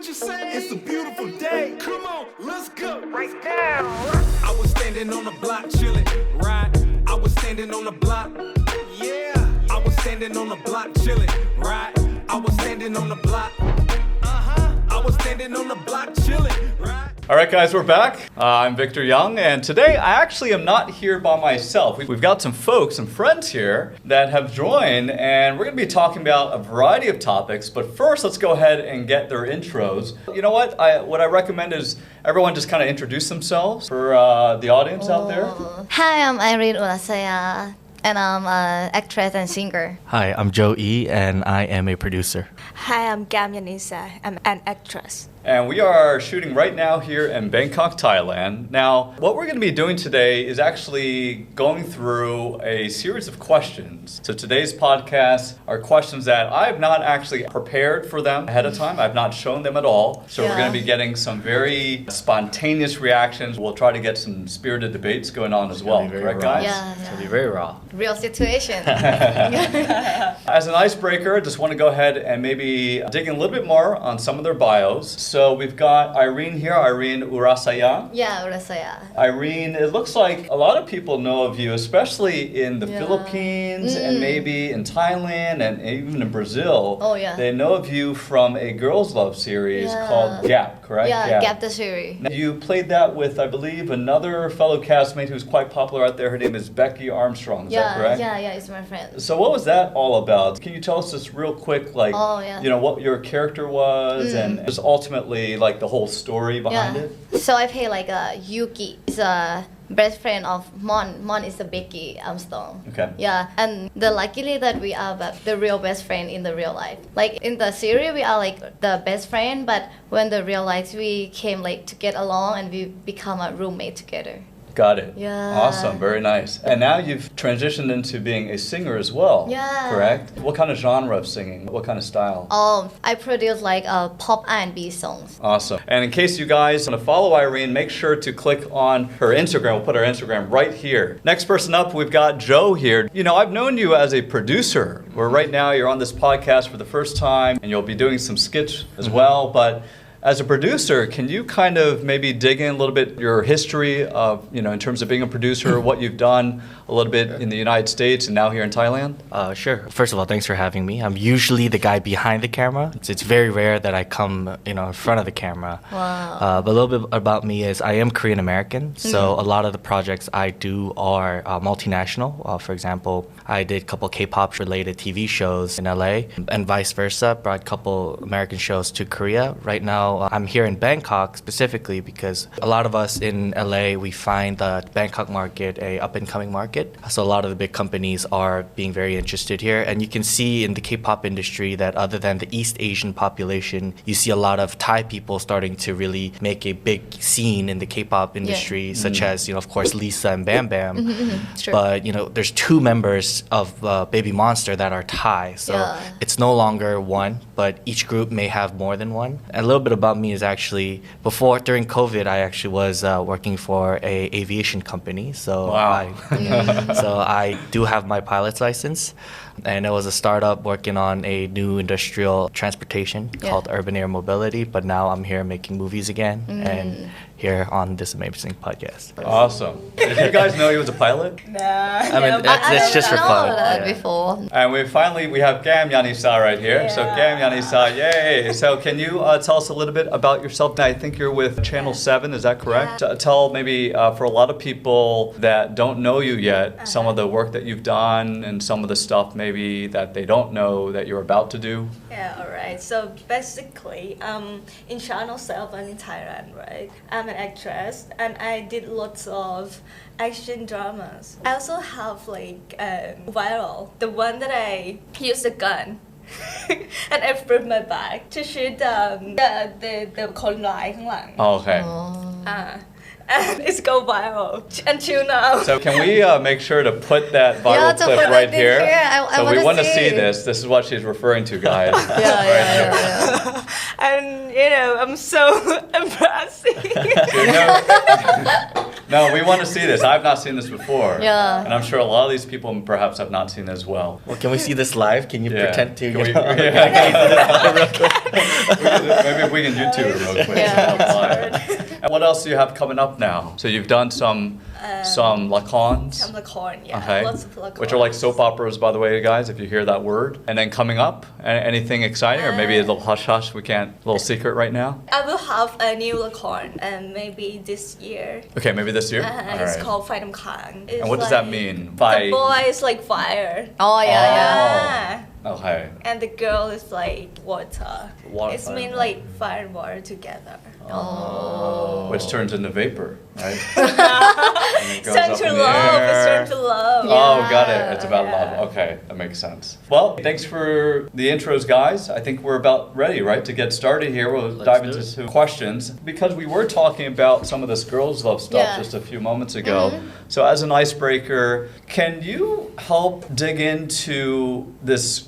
What you say? It's a beautiful day. Come on, let's go. Right now. I was standing on the block chilling, right? I was standing on the block. Yeah. I was standing on the block chilling, right? I was standing on the block. I was standing on the block chilling, right? All right, guys, we're back. I'm Victor Young, and today I actually am not here by myself. We've got some folks, some friends here that have joined, and we're going to be talking about a variety of topics. But first, let's go ahead and get their intros. You know what? What I recommend is everyone just kind of introduce themselves for the audience out there. Hi, I'm Irene Urasaya, and I'm an actress and singer. Hi, I'm Joe E, and I am a producer. Hi, I'm Gam Yanisa. I'm an actress. And we are shooting right now here in Bangkok, Thailand. Now, what we're going to be doing today is actually going through a series of questions. So today's podcast are questions that I have not actually prepared for them ahead of time. I've not shown them at all. So we're going to be getting some very spontaneous reactions. We'll try to get some spirited debates going on as well. Correct, guys? Yeah, It's gonna be very raw. real situation. As an icebreaker, I just want to go ahead and maybe dig in a little bit more on some of their bios. So we've got Irene here, Irene Urasaya. Yeah, Urasaya. Irene, it looks like a lot of people know of you, especially in the Yeah. Philippines and maybe in Thailand and even in Brazil. Oh, yeah. They know of you from a girls' love series Yeah. called Gap, correct? Yeah, Gap the series. Now, you played that with, I believe, another fellow castmate who's quite popular out there. Her name is Becky Armstrong. Is that correct? Yeah, it's my friend. So what was that all about? Can you tell us just real quick, like, Oh, yeah. you know, what your character was and just ultimately, like, the whole story behind it? So I play like Yuki. Is a best friend of Mon. Mon is a Becky Armstrong. Okay. Yeah, and the luckily that we are the real best friend in the real life. Like in the series, we are like the best friend, but when the real life, we came like to get along and we become a roommate together. Got it. Yeah. Awesome. Very nice. And now you've transitioned into being a singer as well. Yeah. Correct? What kind of genre of singing? What kind of style? I produce like pop R&B songs. Awesome. And in case you guys want to follow Irene, make sure to click on her Instagram. We'll put her Instagram right here. Next person up, we've got Joe here. You know, I've known you as a producer, where right now you're on this podcast for the first time, and you'll be doing some skits as well, but as a producer, can you kind of maybe dig in a little bit your history of, you know, in terms of being a producer, what you've done a little bit in the United States and now here in Thailand? Sure. First of all, thanks for having me. I'm usually the guy behind the camera. It's very rare that I come, in front of the camera. Wow. But a little bit about me is I am Korean American, so a lot of the projects I do are multinational. For example, I did a couple K-pop related TV shows in LA and vice versa, brought a couple American shows to Korea. Right now, I'm here in Bangkok specifically because a lot of us in LA, we find the Bangkok market a up-and-coming market. So a lot of the big companies are being very interested here. And you can see in the K-pop industry that other than the East Asian population, you see a lot of Thai people starting to really make a big scene in the K-pop industry, such as, of course, Lisa and Bam Bam. Sure. But, there's two members of Baby Monster that are Thai. So it's no longer one, but each group may have more than one. And a little bit about me is actually during COVID, I actually was working for a aviation company. So Wow. I do have my pilot's license, and it was a startup working on a new industrial transportation called Urban Air Mobility. But now I'm here making movies again and here on this amazing podcast. Awesome. Did you guys know he was a pilot? I mean, that's just for fun. That Yeah. before. And we have Gam Yanisa right here. So Gam Yanisa, yay. So can you tell us a little bit about yourself? Now, I think you're with Channel 7, is that correct? Tell maybe for a lot of people that don't know you yet, some of the work that you've done and some of the stuff maybe that they don't know that you're about to do. Yeah, alright. So basically, in Channel 7 in Thailand, right? I'm an actress and I did lots of action dramas. I also have like viral, the one that I use a gun. And I flip my back to shoot the คนร้ายข้างหลัง Oh, okay. And it's go viral until now. So can we make sure to put that viral to clip put right it in here? here. I So we wanna want to see see. this. This is what she's referring to, guys. And I'm so embarrassing. You know, No, we want to see this. I've not seen this before. Yeah. And I'm sure a lot of these people perhaps have not seen it as well. Well, can we see this live? Can you Yeah. pretend to? Can we- Maybe we can YouTube it real quick. Yeah. And what else do you have coming up now? So you've done some lacons. Some lacorn, yeah. Okay. Lots of lacorn. Which are like soap operas, by the way, guys, if you hear that word. And then coming up, anything exciting, or maybe a little hush hush, we can't, a little secret right now? I will have a new lacorn, and maybe this year. Okay, maybe this year? All It's right. called Fire Kang. And what does that mean? Fire- The boy is like fire. Oh yeah, yeah. Yeah. Okay. And the girl is like water. Water, It's fire, mean water. like fire and water together. Oh. Which turns into vapor, right? And it goes Turn up to in the love. air. It's turn to love. Oh, got it. It's about Yeah. love. Okay, that makes sense. Well, thanks for the intros, guys. I think we're about ready, right, to get started here. We'll dive do into it. some questions because we were talking about some of this girls' love stuff Yeah. just a few moments ago. So, as an icebreaker, can you help dig into this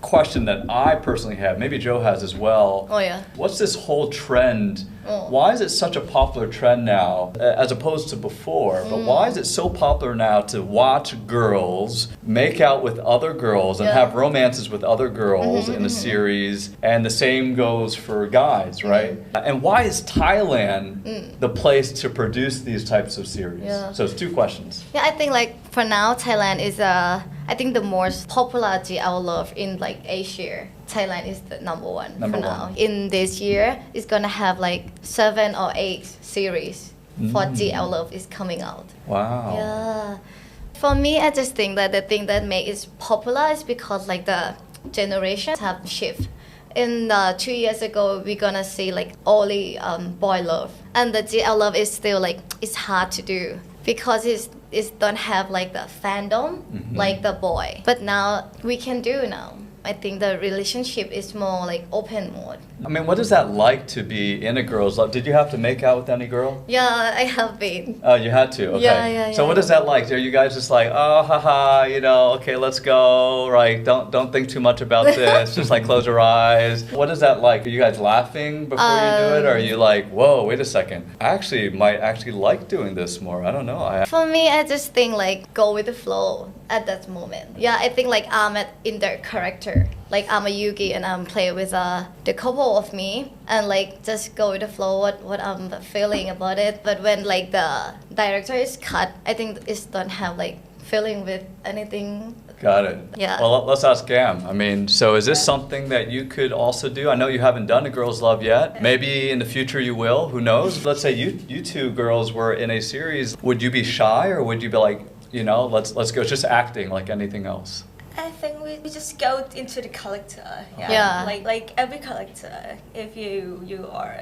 question that I personally have? Maybe Joe has as well. Oh yeah. What's this whole trend? Oh. Why is it such a popular trend now, as opposed to before? But why is it so popular now to watch girls make out with other girls and Yeah. have romances with other girls in a series? And the same goes for guys, right? And why is Thailand the place to produce these types of series? Yeah. So it's two questions. Yeah, I think like for now Thailand is I think the most popularity I love in like Asia. Thailand is the number one Number for now. one. In this year, it's gonna have like 7 or 8 series for GL Love is coming out. Wow. Yeah. For me, I just think that the thing that makes it popular is because like the generations have shift. In 2 years ago, we're gonna see like only boy love, and the GL love is still like it's hard to do because it don't have like the fandom like the boy. But now we can do now. I think the relationship is more like open mode. I mean, what is that like to be in a girl's love? Did you have to make out with any girl? Yeah, I have been. Oh, you had to. Okay. Yeah, So yeah, what is that like? Are you guys just like, oh, haha, you know, okay, let's go, right? Don't think too much about this. Just like close your eyes. What is that like? Are you guys laughing before you do it, or are you like, whoa, wait a second? I actually might actually like doing this more. I don't know. For me, I just think like go with the flow at that moment. Yeah, I think like I'm in their character. Like I'm a Yugi and I'm playing with the couple of me and like just go with the flow what I'm feeling about it. But when like the director is cut, I think it don't have like feeling with anything. Got it. Yeah. Well, let's ask Gam. I mean, so is this something that you could also do? I know you haven't done a girl's love yet. Maybe in the future you will. Who knows? Let's say you two girls were in a series. Would you be shy, or would you be like, you know, let's go, just acting like anything else? I think we just go into the character. Yeah. Like every character, if you are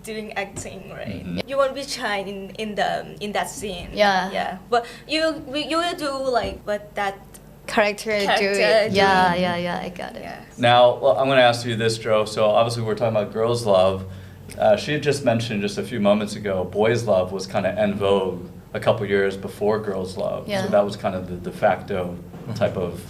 doing acting, right? Mhm. You won't be shy in that scene. Yeah. Yeah. But you will do like what that. Character do Character it. Yeah, doing. yeah, I got it. Yeah. Now, well, I'm going to ask you this, Joe. So obviously we're talking about girls' love. She had just mentioned just a few moments ago, boys' love was kind of en vogue a couple years before girls' love. Yeah. So that was kind of the de facto type of,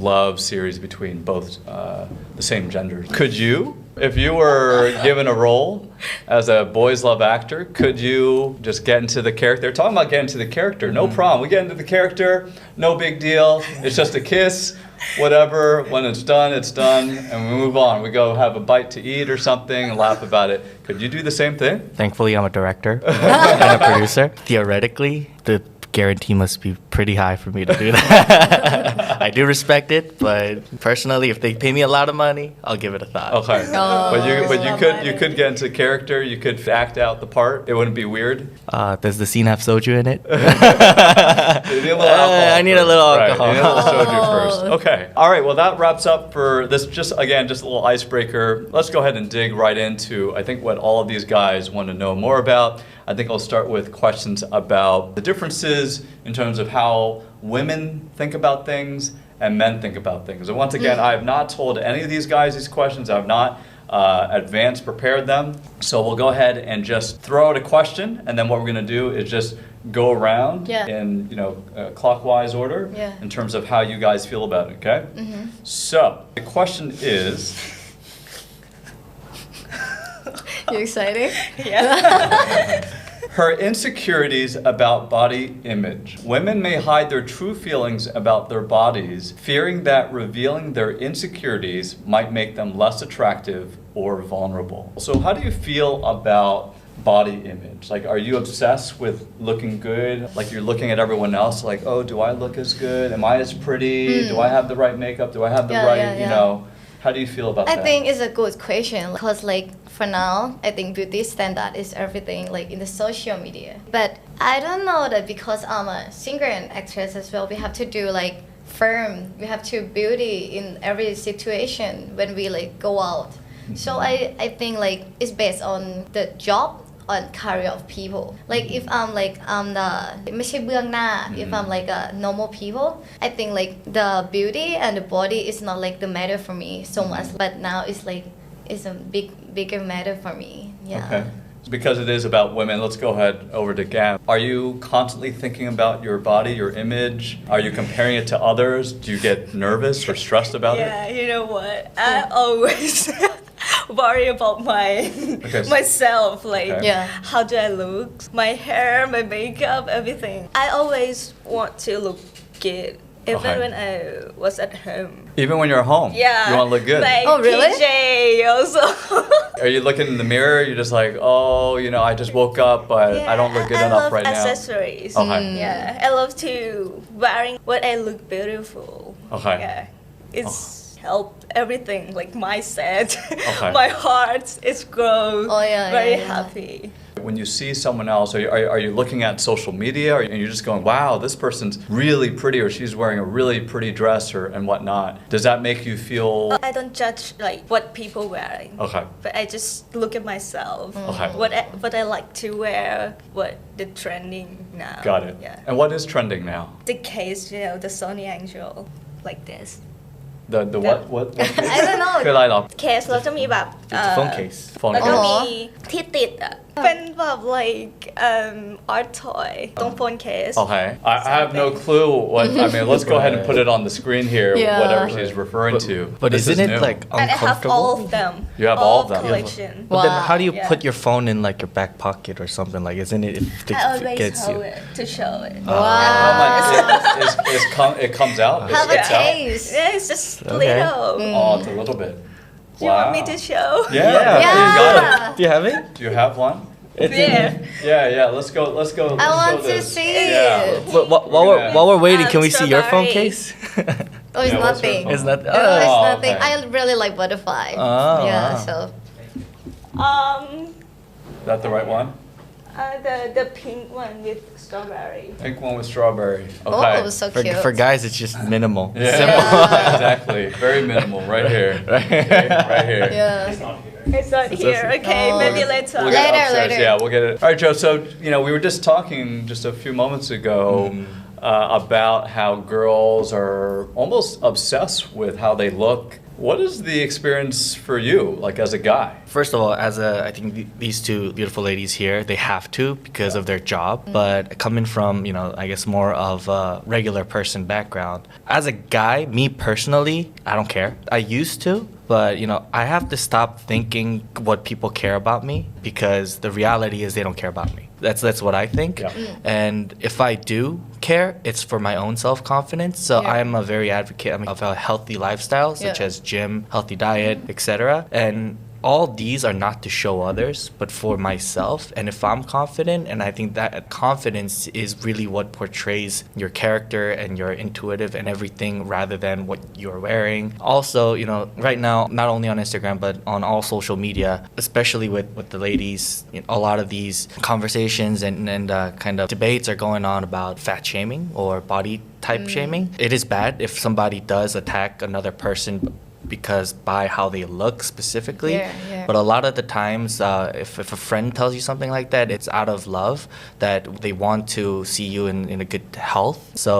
love series between both the same genders. Could you, if you were given a role as a boys' love actor, could you just get into the character? They're talking about getting into the character. No problem. We get into the character. No big deal. It's just a kiss. Whatever. When it's done, and we move on. We go have a bite to eat or something and laugh about it. Could you do the same thing? Thankfully, I'm a director and a producer. Theoretically, the guarantee must be pretty high for me to do that. I do respect it, but personally, if they pay me a lot of money, I'll give it a thought. Okay. Oh. But you could get into character. You could act out the part. It wouldn't be weird. Does the scene have soju in it? You need a little alcohol I need a first. little Right, alcohol. you need a little soju first. Okay. All right. Well, that wraps up for this. Just a little icebreaker. Let's go ahead and dig right into, I think, what all of these guys want to know more about. I think I'll start with questions about the differences in terms of how women think about things and men think about things. And once again, I have not told any of these guys these questions. I have not advanced prepared them. So we'll go ahead and just throw out a question, and then what we're going to do is just go around Yeah. in clockwise order Yeah. in terms of how you guys feel about it, okay? So the question is, You excited? Yeah. Her insecurities about body image. Women may hide their true feelings about their bodies, fearing that revealing their insecurities might make them less attractive or vulnerable. So how do you feel about body image? Like, are you obsessed with looking good? Like, you're looking at everyone else like, oh, do I look as good? Am I as pretty? Do I have the right makeup? Do I have the right, you know? How do you feel about that? I think it's a good question because like for now, I think beauty standard is everything like in the social media. But I don't know that because I'm a singer and actress as well, we have to do like firm, we have to beauty in every situation when we like go out. So I think like it's based on the job on career of people. Like if I'm like the ไม่ใช่เบื้องหน้า if I'm like a normal people, I think like the beauty and the body is not like the matter for me so much. But now it's like it's a bigger matter for me. Yeah. Okay. Because it is about women, let's go ahead over to Gam. Are you constantly thinking about your body, your image? Are you comparing it to others? Do you get nervous or stressed about it? Yeah, you know what? I always worry about myself. Like, how do I look? My hair, my makeup, everything. I always want to look good. Even when I was at home. Even when you're home? Yeah. You want to look good? Like oh, really? PJ also. Are you looking in the mirror? You're just like, oh, you know, I just woke up, but I don't look good enough right now. I love accessories. Okay. Yeah, I love to wearing what I look beautiful. Okay. Yeah, it's helped everything, like mindset, Okay. my heart is grow very yeah. happy. When you see someone else, are you looking at social media and you're just going, wow, this person's really pretty or she's wearing a really pretty dress or and whatnot? Does that make you feel... I don't judge like what people wearing. Okay. But I just look at myself. Okay. What I like to wear, what the trending now. Got it. Yeah. And what is trending now? The case, you know, the Sony Angel, like this. The what? I don't know. คืออะไรหรอ เคสเราจะมีแบบ phone case แล้วก็ อ๋อ มีที่ติดอ่ะเป็นแบบ like art toy ตรง phone case Okay. I have no clue what, I mean, let's go ahead and put it on the screen here, Yeah. whatever she's referring to. But This isn't is it new. like and I have all uncomfortable? of them. You have all of them? Collection. But then Wow. how do you Yeah. put your phone in like your back pocket or something? Like, isn't it if I it always gets hold you? it to show it. It comes out? It Have a sticks out? taste. Yeah, it's just Okay. little. Oh, it's a little bit. Do you want me to show? Yeah, you got it. Do you have it? Do you have one? Yeah. Yeah, let's go. I Let's want show to this. see Yeah. it. While we're waiting, can we see your phone Strawberry. case? Oh, it's Yeah, what's nothing. your phone? It's not. Oh, it's Oh, nothing. okay. I really like butterfly. Oh, yeah, wow. so Is that the right one? The pink one with strawberry. Pink one with strawberry. Okay. oh, so For, cute. for guys, it's just minimal. Yeah, exactly. Very minimal, right here. Right here. Yeah. It's not here. Okay, Oh. maybe later. We'll get it Later, upstairs. later. Yeah, we'll get it. All right, Joe. So we were just talking just a few moments ago about how girls are almost obsessed with how they look. What is the experience for you, like as a guy? First of all, I think these two beautiful ladies here, they have to because of their job. But coming from, I guess more of a regular person background, as a guy, me personally, I don't care. I used to, but I have to stop thinking what people care about me because the reality is they don't care about me. That's what I think. Yeah. And if I do care, it's for my own self-confidence. So Yeah. I'm a very advocate of a healthy lifestyle, such Yeah. as gym, healthy diet, etc. And all these are not to show others, but for myself. And if I'm confident, and I think that confidence is really what portrays your character and your intuitive and everything rather than what you're wearing. Also, right now, not only on Instagram, but on all social media, especially with the ladies, a lot of these conversations and kind of debates are going on about fat shaming or body type shaming. It is bad if somebody does attack another person because by how they look specifically. Yeah. But a lot of the times, if a friend tells you something like that, it's out of love that they want to see you in a good health. So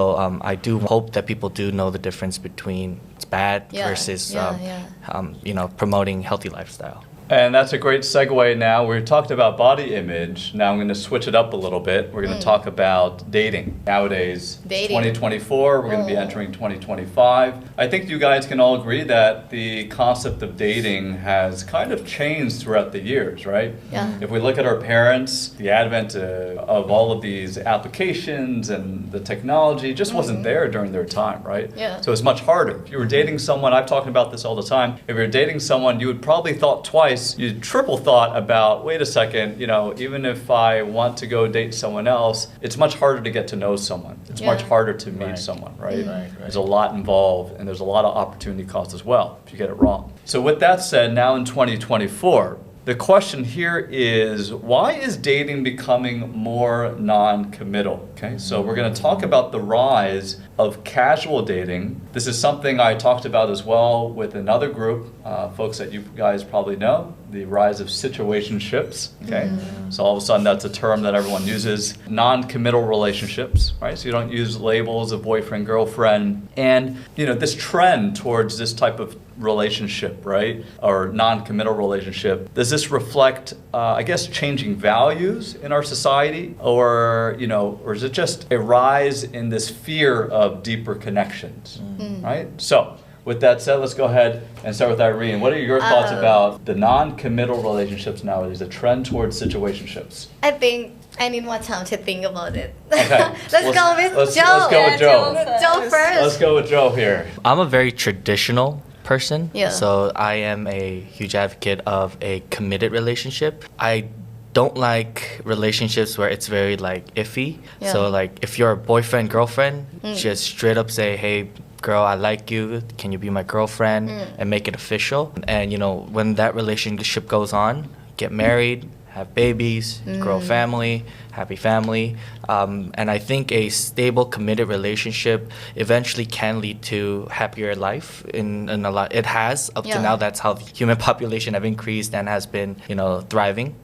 I do hope that people do know the difference between it's bad Yeah, versus yeah. promoting healthy lifestyle. And that's a great segue now. We talked about body image. Now I'm going to switch it up a little bit. We're going to talk about dating. Nowadays, Dating. 2024, we're going to be entering 2025. I think you guys can all agree that the concept of dating has kind of changed throughout the years, right? Yeah. If we look at our parents, the advent of all of these applications and the technology just wasn't there during their time, right? Yeah. So it's much harder. If you were dating someone, I've talked about this all the time, if you're dating someone, you would probably thought twice, you'd triple thought about, wait a second, you know, even if I want to go date someone else, it's much harder to get to know someone. It's much Yeah. harder to meet Right. someone, right? Right. There's a lot involved and there's a lot of opportunity cost as well if you get it wrong. So with that said, now in 2024, the question here is, why is dating becoming more non-committal? Okay, so we're going to talk about the rise of casual dating. This is something I talked about as well with another group, folks that you guys probably know, the rise of situationships. Okay, so all of a sudden that's a term that everyone uses. Non-committal relationships, right? So you don't use labels of boyfriend, girlfriend, and you know this trend towards this type of relationship, right, or non-committal relationship. Does this reflect, I guess, changing values in our society, or you know, or is it just a rise in this fear of deeper connections, right? So, with that said, let's go ahead and start with Irene. What are your thoughts about the non-committal relationships nowadays, the trend towards situationships? I think I need more time to think about it. Okay. Let's go with let's Joe. go with Joe. Joe first. Let's go with Joe here. I'm a very traditional person. Yeah. So I am a huge advocate of a committed relationship. I don't like relationships where it's very like iffy. Yeah. So like if you're a boyfriend, girlfriend, just straight up say, hey, girl, I like you. Can you be my girlfriend? And make it official. And you know, when that relationship goes on, get married, have babies, grow family, happy family. And I think a stable, committed relationship eventually can lead to happier life in a lot. It has up Yeah. to now. That's how the human population have increased and has been, you know, thriving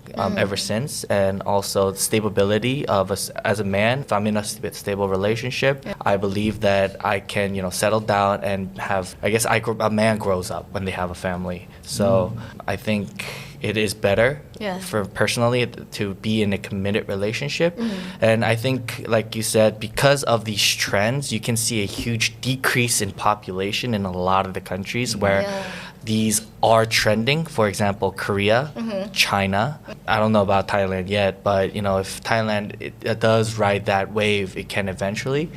ever since. And also the stability of us as a man. If I'm in a stable relationship, I believe that I can, you know, settle down and have. I guess a man grows up when they have a family. So I think it is better Yeah. for personally to be in a committed relationship. And I think, like you said, because of these trends, you can see a huge decrease in population in a lot of the countries where Yeah. these are trending. For example, Korea, China. I don't know about Thailand yet, but you know, if Thailand it does ride that wave, it can eventually.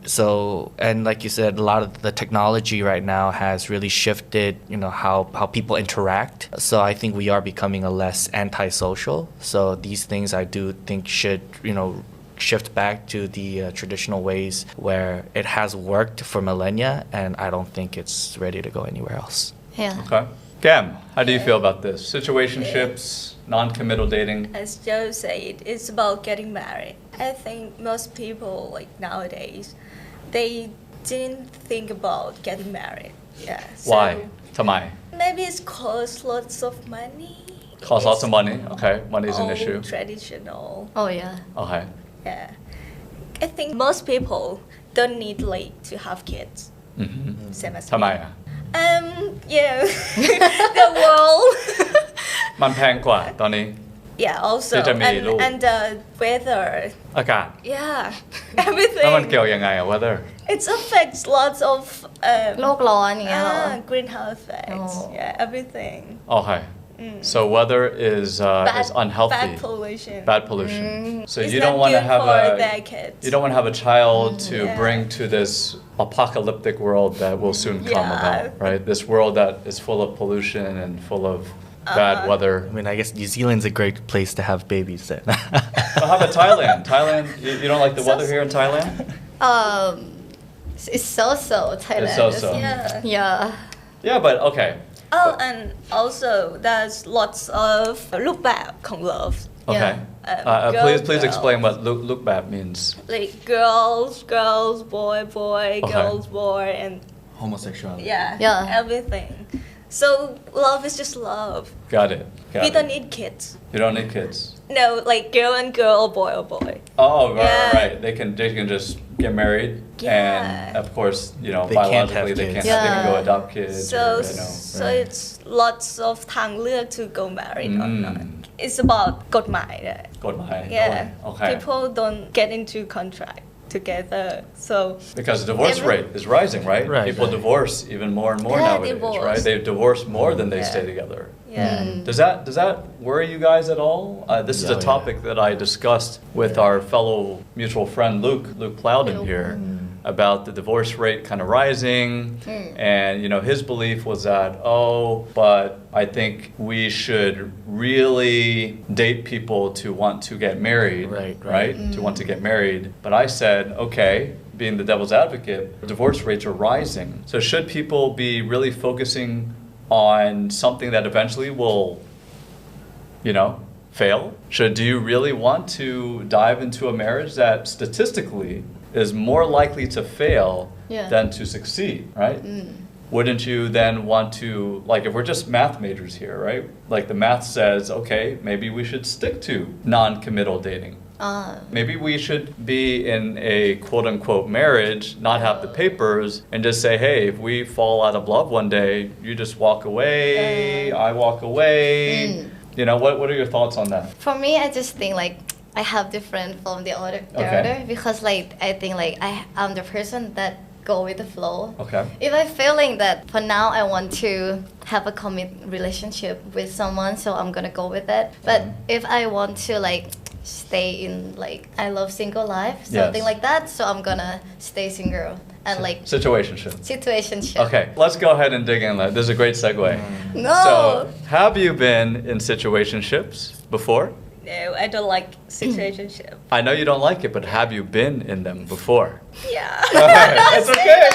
So, and like you said, a lot of the technology right now has really shifted, you know, how people interact. So I think we are becoming a less antisocial. So these things I do think should, you know, shift back to the traditional ways where it has worked for millennia, and I don't think it's ready to go anywhere else. Yeah. Okay. Cam, how do you feel about this? Situationships, non-committal dating? As Joe said, it's about getting married. I think most people like nowadays, they didn't think about getting married. Yeah. So Why? Tamai. maybe it's cost lots of money. Costs lots of It's money. Okay, money is an old issue. Traditional. Oh yeah. Okay. Yeah. I think most people don't need like to have kids. Mm-hmm. Same as me. Tamai อ่ะ Yeah. The world. มันแพงกว่าตอนนี้ Yeah, also. ที่จะมีลูก And the weather. อากาศ Yeah. แล้วมัน Everything. เกี่ยวยังไงอะ weather It affects lots of โลกร้อนอย่างเงี้ยเหรอ greenhouse effects. Oh. Yeah, everything. Okay. So weather is unhealthy. Bad pollution. Bad pollution. So It's you not don't want to good have for a their kids. you don't want to have a child to Yeah. bring to this apocalyptic world that will soon come Yeah. about, right? This world that is full of pollution and full of bad weather. I mean, I guess New Zealand's a great place to have babies then. Well, how about Thailand? Thailand, you don't like the weather here in Thailand? It's so Thailand. so-so. Yeah. Yeah. Yeah, but okay. Oh, and also there's lots of look back on love. Okay. Yeah. Please Girl. explain what look back means. Like girls, boy, girls, boy, and Homosexuality. Yeah. everything. So love is just love. Got it. Got We it. don't need kids. You don't need kids. No, like girl and girl, boy or boy. Oh, right, Yeah. right. They can just get married, Yeah. and of course, you know, They can't biologically have they kids. can't. They can go Yeah. adopt kids. So or, you know, so right. it's lots of ทางเลือก to go married or not. It's about กฎหมาย กฎหมาย Yeah. Okay. People don't get into contract together. So Because the divorce rate is rising, right? Right, People right. divorce even more and more Yeah, nowadays, divorce. right? They divorce more than they Yeah. stay together. yeah. Does that worry you guys at all? This is a Yeah, topic that I discussed with our fellow mutual friend Luke Plowden Luke. here about the divorce rate kind of rising, and his belief was that but I think we should really date people to want to get married, Right. To want to get married. But I said, okay. Being the devil's advocate, divorce rates are rising. So should people be really focusing on something that eventually will, fail? Do you really want to dive into a marriage that statistically is more likely to fail than to succeed, right? Wouldn't you then want to, like if we're just math majors here, right? Like the math says, okay, maybe we should stick to non-committal dating. Maybe we should be in a quote unquote marriage, not have the papers, and just say, hey, if we fall out of love one day, you just walk away, I walk away. What are your thoughts on that? For me, I just think like I have different from the other because like I think like I'm the person that go with the flow. Okay. If I feeling that for now I want to have a commit relationship with someone, so I'm gonna go with it. But if I want to like stay in like I love single life, something like that, so I'm gonna stay single and like Situationship. situationship. Okay, let's go ahead and dig in. This is a great segue. No. So, have you been in situationships before? No, I don't like situationship. I know you don't like it, but have you been in them before? Yeah. Okay, it's okay.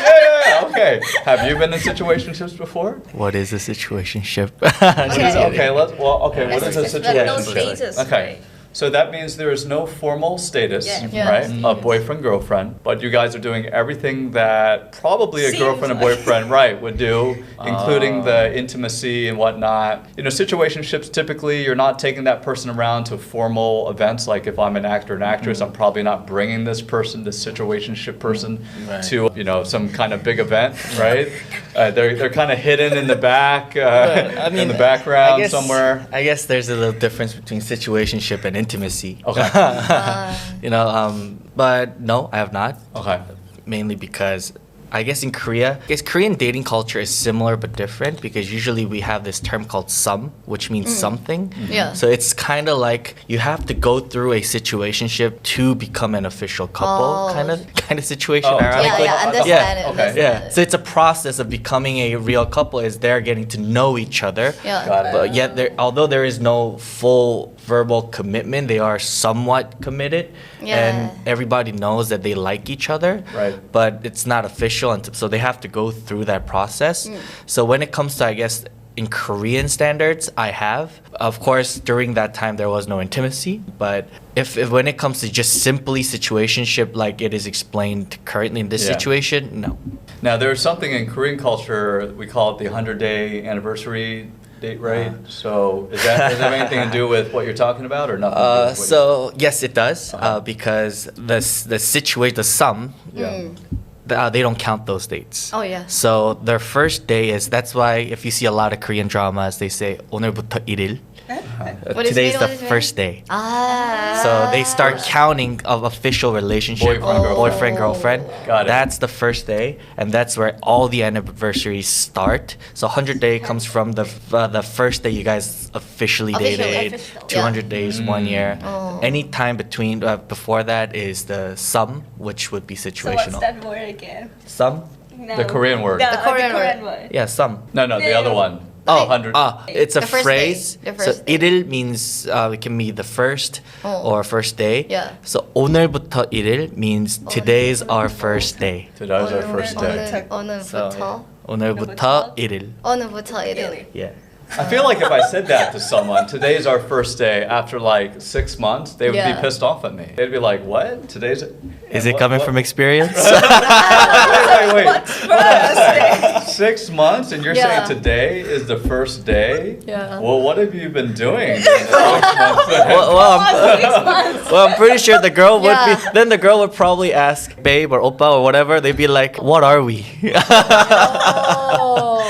Yeah. Okay. Have you been in situationships before? What is a situationship? Okay. What is a Let's just- Like no situationship? status, Okay. right? So that means there is no formal status, Yeah. right, of boyfriend girlfriend, but you guys are doing everything that probably a Seems girlfriend and like- boyfriend, right, would do, including the intimacy and whatnot. Situationships typically you're not taking that person around to formal events. Like if I'm an actor and actress, I'm probably not bringing this situationship person, to some kind of big event, right? They're kind of hidden in the back, in the background somewhere. I guess there's a little difference between situationship and intimacy. Okay. But no, I have not. Okay. Mainly because I guess in Korea, Korean dating culture is similar but different because usually we have this term called sum, which means something. Yeah. So it's kind of like you have to go through a situationship to become an official couple kind of situation. Oh, ironically. Yeah, understand it. Okay. understand Yeah, it. so it's a process of becoming a real couple is they're getting to know each other. Yeah. Got it. But yet, although there is no full verbal commitment, they are somewhat committed, Yeah. and everybody knows that they like each other. Right. But it's not official, so they have to go through that process. So when it comes to, I guess, in Korean standards, I have. Of course, during that time there was no intimacy, but if when it comes to just simply situationship, like it is explained currently in this Yeah. situation, no. Now, there's something in Korean culture, we call it the 100-day anniversary date, right? So, does that have anything to do with what you're talking about or nothing? to do with what So yes, it does, because the situation, the sum, they don't count those dates. Oh yeah. So their first day that's why if you see a lot of Korean dramas, they say 오늘부터 1일. What is Today's it? the What is it? first day. Ah. So they start counting of official relationship, Boyfriend, girlfriend. Got it. That's the first day, and that's where all the anniversaries start. So 100 day comes from the first day you guys officially dated. Official. 200 days, 1 year. Oh. Any time between before that is the sum, which would be So what's situational. that word again? Sum? No. The Korean word. No, The Korean word. Yeah, sum. No, the other one. Oh, 100. It's a The first phrase. day. The So first day. 1일 means it can be the first or first day. Yeah. So 오늘부터 1일 means today's our first day. Today's our first day. 오늘부터 오늘부터 1일. 오늘부터 1일. Yeah. I feel like if I said that to someone, today's our first day, after like 6 months, they would be Yeah. pissed off at me. They'd be like, what? Today's... Is it coming from experience? Wait. 6 months and you're saying Yeah. today is the first day? Yeah. Well, what have you been doing? during the 6 months? well, I'm pretty sure the girl would be. Yeah. Then the girl would probably ask babe or oppa or whatever. They'd be like, "What are we?" Oh.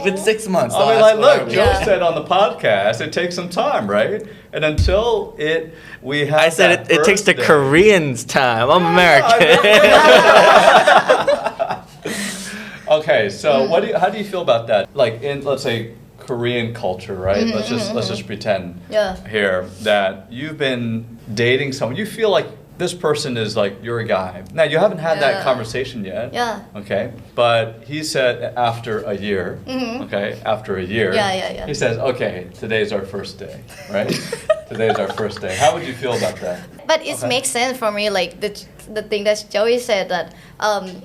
been 6 months. I mean, That's like, what I look, mean. Joe Yeah. said on the podcast, it takes some time, right? And until we have I said that it takes the birthday- Koreans time. I'm American. Okay, so how do you feel about that? Like in, let's say, Korean culture, right? Let's just pretend Yeah. here that you've been dating someone. You feel like this person is like your guy. Now you haven't had that Yeah. conversation yet. Yeah. Okay. But he said after a year. Okay. After a year. Yeah. He says, okay, today's our first day, right? Today's our first day. How would you feel about that? But it Okay. makes sense for me, like the thing that Joey said that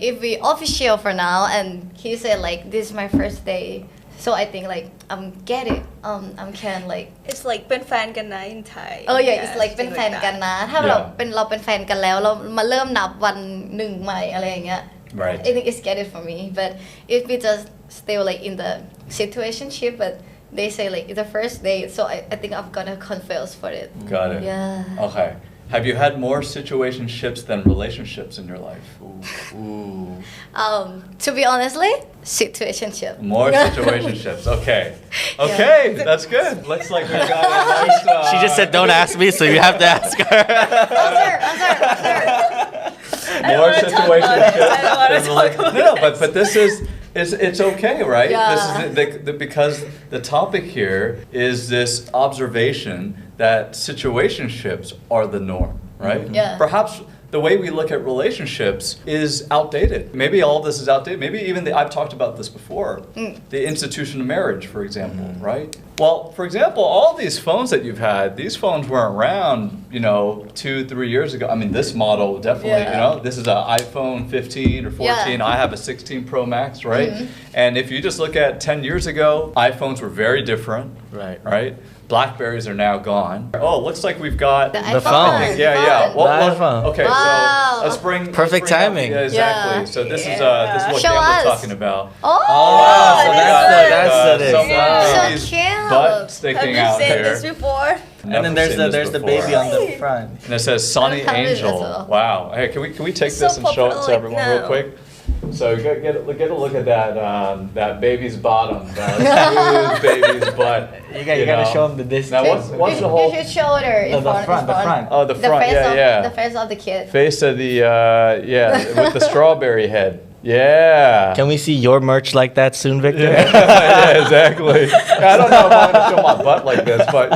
if we official for now, and he said like this is my first day, so I think like get it, can like It's like เป็นแฟนกันนะ in Thai. oh yeah it's like เป็นแฟนกันนะ ถ้าเรา Yeah. เป็นแฟนกันแล้วเรามาเริ่มนับวันหนึ่งใหม่อะไรอย่างเงี้ย Right. I think it's get it for me, but if we just still like in the situationship, but they say like it's the first date, so I think I'm gonna confess for it. Got it. Yeah. Okay. Have you had more situationships than relationships in your life? Ooh. To be honestly, situationship. More situationships. Okay. Okay, that's good. Looks like we've got a nice. She just said, "Don't ask me," so you have to ask her. More I don't wanna situationships. talk about it. No, but this is. It's okay, right? Yeah. This is because the topic here is this observation that situationships are the norm, right? Yeah. Perhaps the way we look at relationships is outdated. Maybe all of this is outdated. Maybe even I've talked about this before. The institution of marriage, for example, right? Well, for example, all these phones that you've had, these phones weren't around, 2-3 years ago. I mean, this model definitely, Yeah. this is an iPhone 15 or 14. Yeah. I have a 16 Pro Max, right? And if you just look at 10 years ago, iPhones were very different, Right. right? Blackberries are now gone. Oh, looks like we've got The The phone. iPhone. yeah. Well, The iPhone. okay, Wow. so let's bring Perfect let's bring up- timing. Yeah, exactly. Yeah. So this is what Show Dan was us. talking about. Oh, so that's it. Some Yeah. baby's So cute. butt Have sticking you out seen here. this before? And then Never seen there's this the before. baby on the front. And it says Sunny I have it as Angel. well. Wow. Hey, can we take So this and show it to popular everyone real now. quick? So get a look at that baby's bottom, that smooth baby's butt. You gotta know. show them the distance. Now what's the whole You should show her in The front, the front. Oh, the front, face yeah, of, yeah. The face of the kid. face of the with the strawberry head? Yeah. Can we see your merch like that soon, Victor? Yeah, exactly. I don't know if I'm gonna show my butt like this, but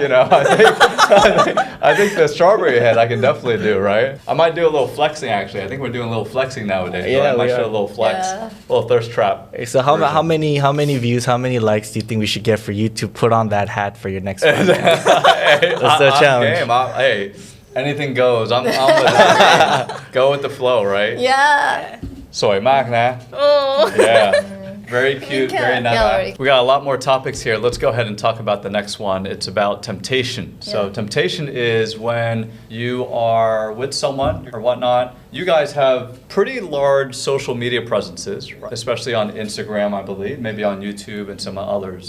I think the strawberry head I can definitely do, right? I might do a little flexing actually. I think we're doing a little flexing nowadays. Yeah, right? I might we show are. a little flex, Yeah. a little thirst trap. So how many views, how many likes do you think we should get for you to put on that hat for your next one? Hey, That's the I'm challenge. game. Hey, anything goes. I'm with it. Go with the flow, right? Yeah. สวยมากนะ Oh. Yeah. Very cute, very Yeah, nice. very- We got a lot more topics here. Let's go ahead and talk about the next one. It's about temptation. So, Yeah. temptation is when you are with someone or whatnot. You guys have pretty large social media presences, especially on Instagram, I believe, maybe on YouTube and some others.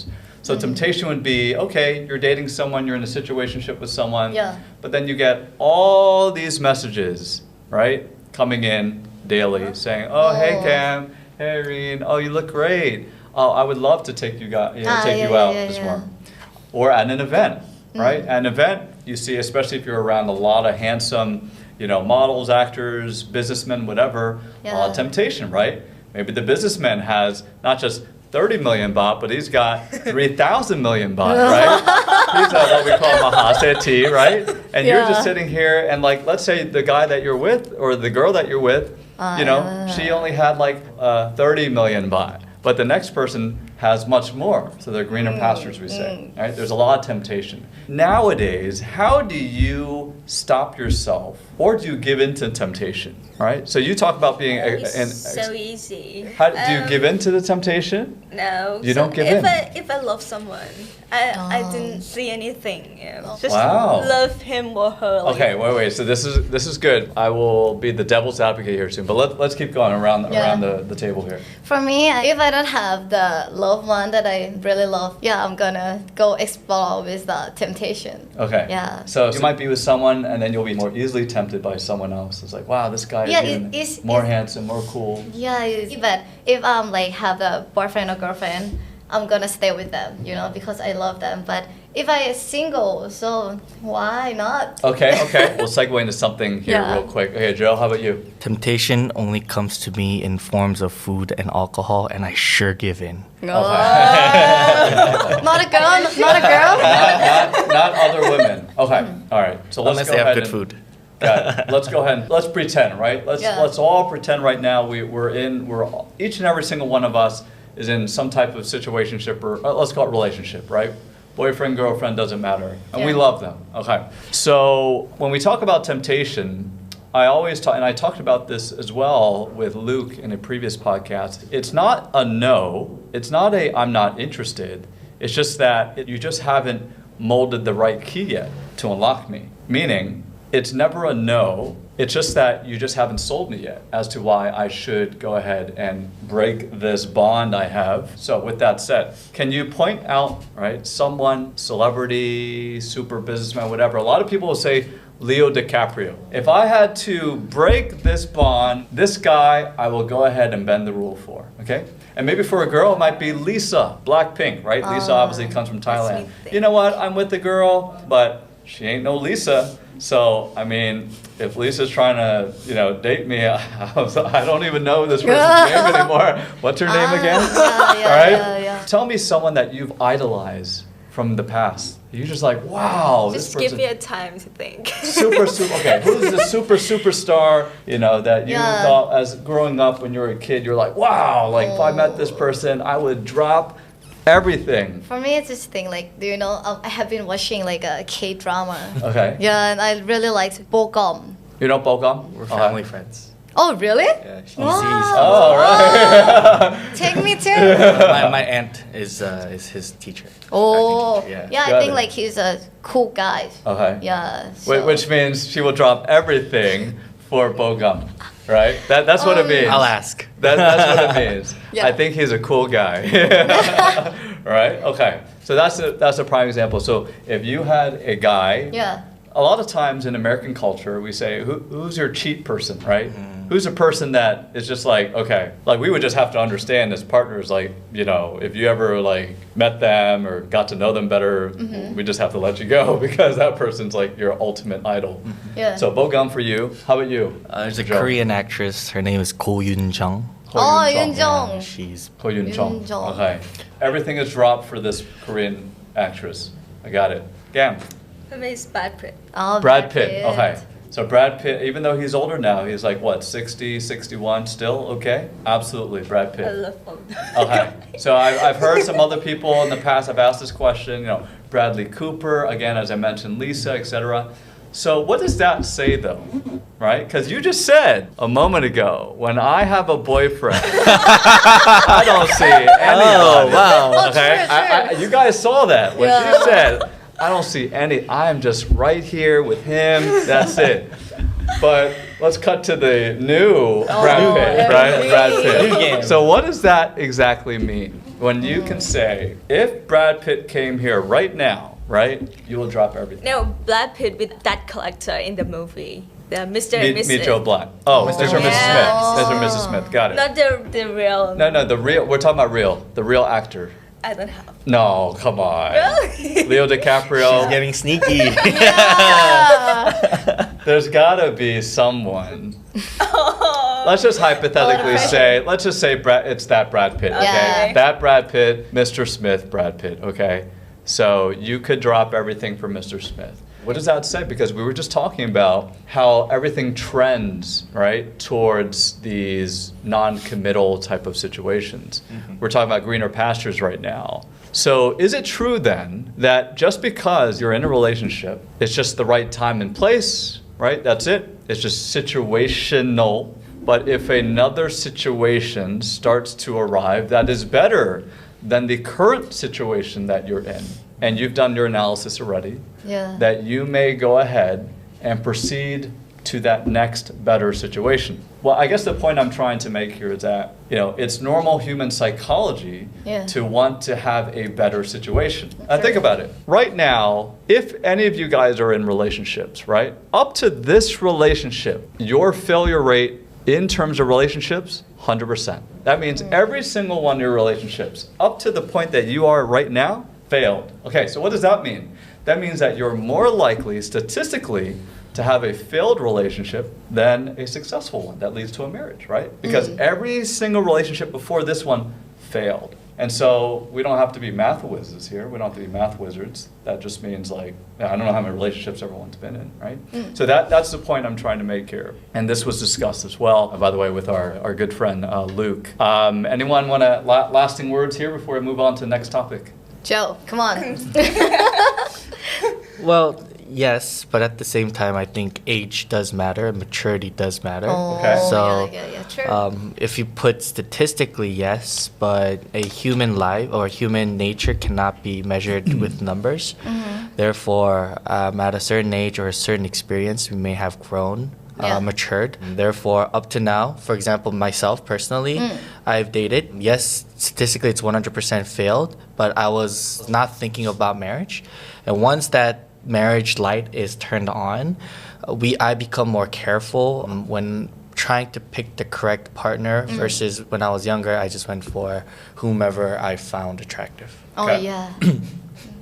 So, temptation would be okay, you're dating someone, you're in a situationship with someone, Yeah. but then you get all these messages, right, coming in daily saying, oh, hey, Oh. Cam. Hey, Irene. Oh, you look great. Oh, I would love to take you take you out this morning. Or at an event, right? At an event, you see, especially if you're around a lot of handsome, models, actors, businessmen, whatever, a lot of Yeah. temptation, right? Maybe the businessman has not just 30 million baht, but he's got 3,000 million baht, right? He's what we call Mahaseti, right? And you're just Yeah. sitting here, and like, let's say the guy that you're with or the girl that you're with, she only had like 30 million baht, but the next person has much more. So they're greener pastures, we say. Right? There's a lot of temptation. Nowadays, how do you stop yourself, or do you give in to temptation? Right? So you talk about being It's so easy. how do you give in to the temptation? No. You don't give in? If I love someone, I didn't see anything. Just Wow. love him or her. Like, Okay, wait. So this is good. I will be the devil's advocate here soon, but let's keep going around the table here. For me, if I don't have the loved one that I really love, I'm gonna go explore with the temptation. Okay. Yeah. So you might be with someone, and then you'll be more easily tempted by someone else. It's like, wow, this guy Yeah, is even it's more handsome, more cool. Yeah, but if like have a boyfriend or girlfriend, I'm gonna stay with them, you know, because I love them. But if I is single, so why not? Okay. We'll segue into something here Yeah. real quick. Okay, Joe, how about you? Temptation only comes to me in forms of food and alcohol, and I sure give in. Not a girl, not a girl. Not other women. Okay, all right. So let's Unless go they have ahead good and- food. Got it. Let's go ahead and let's pretend, right? Yeah. Let's all pretend right now we're each and every single one of us is in some type of situationship or let's call it relationship, right? Boyfriend, girlfriend, doesn't matter. And we Yeah. love them. Okay. So when we talk about temptation, I always talk, and I talked about this as well with Luke in a previous podcast. It's not a no. It's not a I'm not interested. It's just that you just haven't molded the right key yet to unlock me. Meaning, it's never a no. It's just that you just haven't sold me yet as to why I should go ahead and break this bond I have. So with that said, can you point out, right, someone, celebrity, super businessman, whatever. A lot of people will say Leo DiCaprio. If I had to break this bond, this guy, I will go ahead and bend the rule for, okay? And maybe for a girl, it might be Lisa, Blackpink, right? Lisa obviously comes from Thailand. me think. You know what? I'm with the girl, but she ain't no Lisa. So, I mean, if Lisa's trying to, date me, I don't even know this person's name anymore. What's her name again? Yeah, All right? yeah. Tell me someone that you've idolized from the past. You're just like, wow, this Just person. give me a time to think. super. Okay, who's the superstar? That you Yeah. thought as growing up when you were a kid, you're like, wow, like if I met this person, I would drop everything. For me, it's this thing like, do you know, I have been watching like a K-drama. Okay. Yeah, and I really liked Bogum. You know Bogum? We're family friends. Oh, really? Yeah, she Wow. sees. Oh, right. Take me too. My aunt is his teacher. Oh, acting teacher, yeah, I Got think it. like he's a cool guy. Okay. Yeah. Which means she will drop everything for Bogum, right? That's what it means. I'll ask. That's what it means. Yeah. I think he's a cool guy. Right? Okay. So that's a prime example. So if you had a guy, Yeah. a lot of times in American culture, we say, who's your cheat person, right? Who's a person that is just like, okay, like we would just have to understand as partners, like, if you ever like met them or got to know them better, we just have to let you go because that person's like your ultimate idol. Yeah. So Bogum for you. How about you? There's a Joe? Korean actress. Her name is Ko Yoon Jung. Ko Oh, Yoon Yoon Jung. Jung. She's Ko Yoon Jung. Yoon Jung. Okay. Everything is dropped for this Korean actress. I got it. Gam. For me, it's Brad Pitt. Oh, Brad Pitt. Okay. So Brad Pitt, even though he's older now, he's like what, 60, 61 still? Okay. Absolutely, Brad I Pitt. love him. Okay. So I've heard some other people in the past, I've asked this question, Bradley Cooper, again, as I mentioned, Lisa, etc. So what does that say though, right? Because you just said a moment ago, when I have a boyfriend, I don't see any. Oh, wow. Oh, Okay, true. you guys saw that when Yeah. she said, I don't see any. I am just right here with him. That's it. But let's cut to the new Brad Pitt, right? every- Brad New Pitt. game. So what does that exactly mean? When you can say, if Brad Pitt came here right now, right, you will drop everything. No, Brad Pitt with that character in the movie. The Mr. and Meet, Mrs. meet Joe Black. Oh, Mr. and Mrs. Yeah. Smith. Mr. and Mrs. Smith. Got it. Not the real. No, the real. We're talking about real. The real actor. I don't have. No, come on. Really? Leo DiCaprio. She's getting sneaky. There's gotta be someone. Oh. Let's just hypothetically pressure. say, let's just say it's that Brad Pitt, okay? Yeah. That Brad Pitt, Mr. Smith, Brad Pitt, okay? So you could drop everything for Mr. Smith. What does that say? Because we were just talking about how everything trends, right, towards these non-committal type of situations. We're talking about greener pastures right now. So is it true then that just because you're in a relationship, it's just the right time and place, right? That's it. It's just situational. But if another situation starts to arrive that is better than the current situation that you're in, and you've done your analysis already, Yeah. that you may go ahead and proceed to that next better situation. Well, I guess the point I'm trying to make here is that, it's normal human psychology Yeah. to want to have a better situation. And think about it. Right now, if any of you guys are in relationships, right? Up to this relationship, your failure rate In terms of relationships, 100%. That means every single one of your relationships, up to the point that you are right now, failed. Okay, so what does that mean? That means that you're more likely, statistically, to have a failed relationship than a successful one that leads to a marriage, right? Because every single relationship before this one failed. And so we don't have to be math whizzes here. We don't have to be math wizards. That just means like, I don't know how many relationships everyone's been in, right? So that's the point I'm trying to make here. And this was discussed as well, by the way, with our good friend Luke. Anyone want to lasting words here before we move on to the next topic? Joe, come on. Well, yes, but at the same time, I think age does matter and maturity does matter. Okay. So, yeah, true. if you put statistically, yes, but a human life or human nature cannot be measured with numbers. Therefore, at a certain age or a certain experience, we may have grown, matured. Therefore, up to now, for example, myself personally, I've dated. Yes, statistically, it's 100% failed, but I was not thinking about marriage. And once that marriage light is turned on, I become more careful when trying to pick the correct partner versus when I was younger, I just went for whomever I found attractive. Oh, Okay. yeah.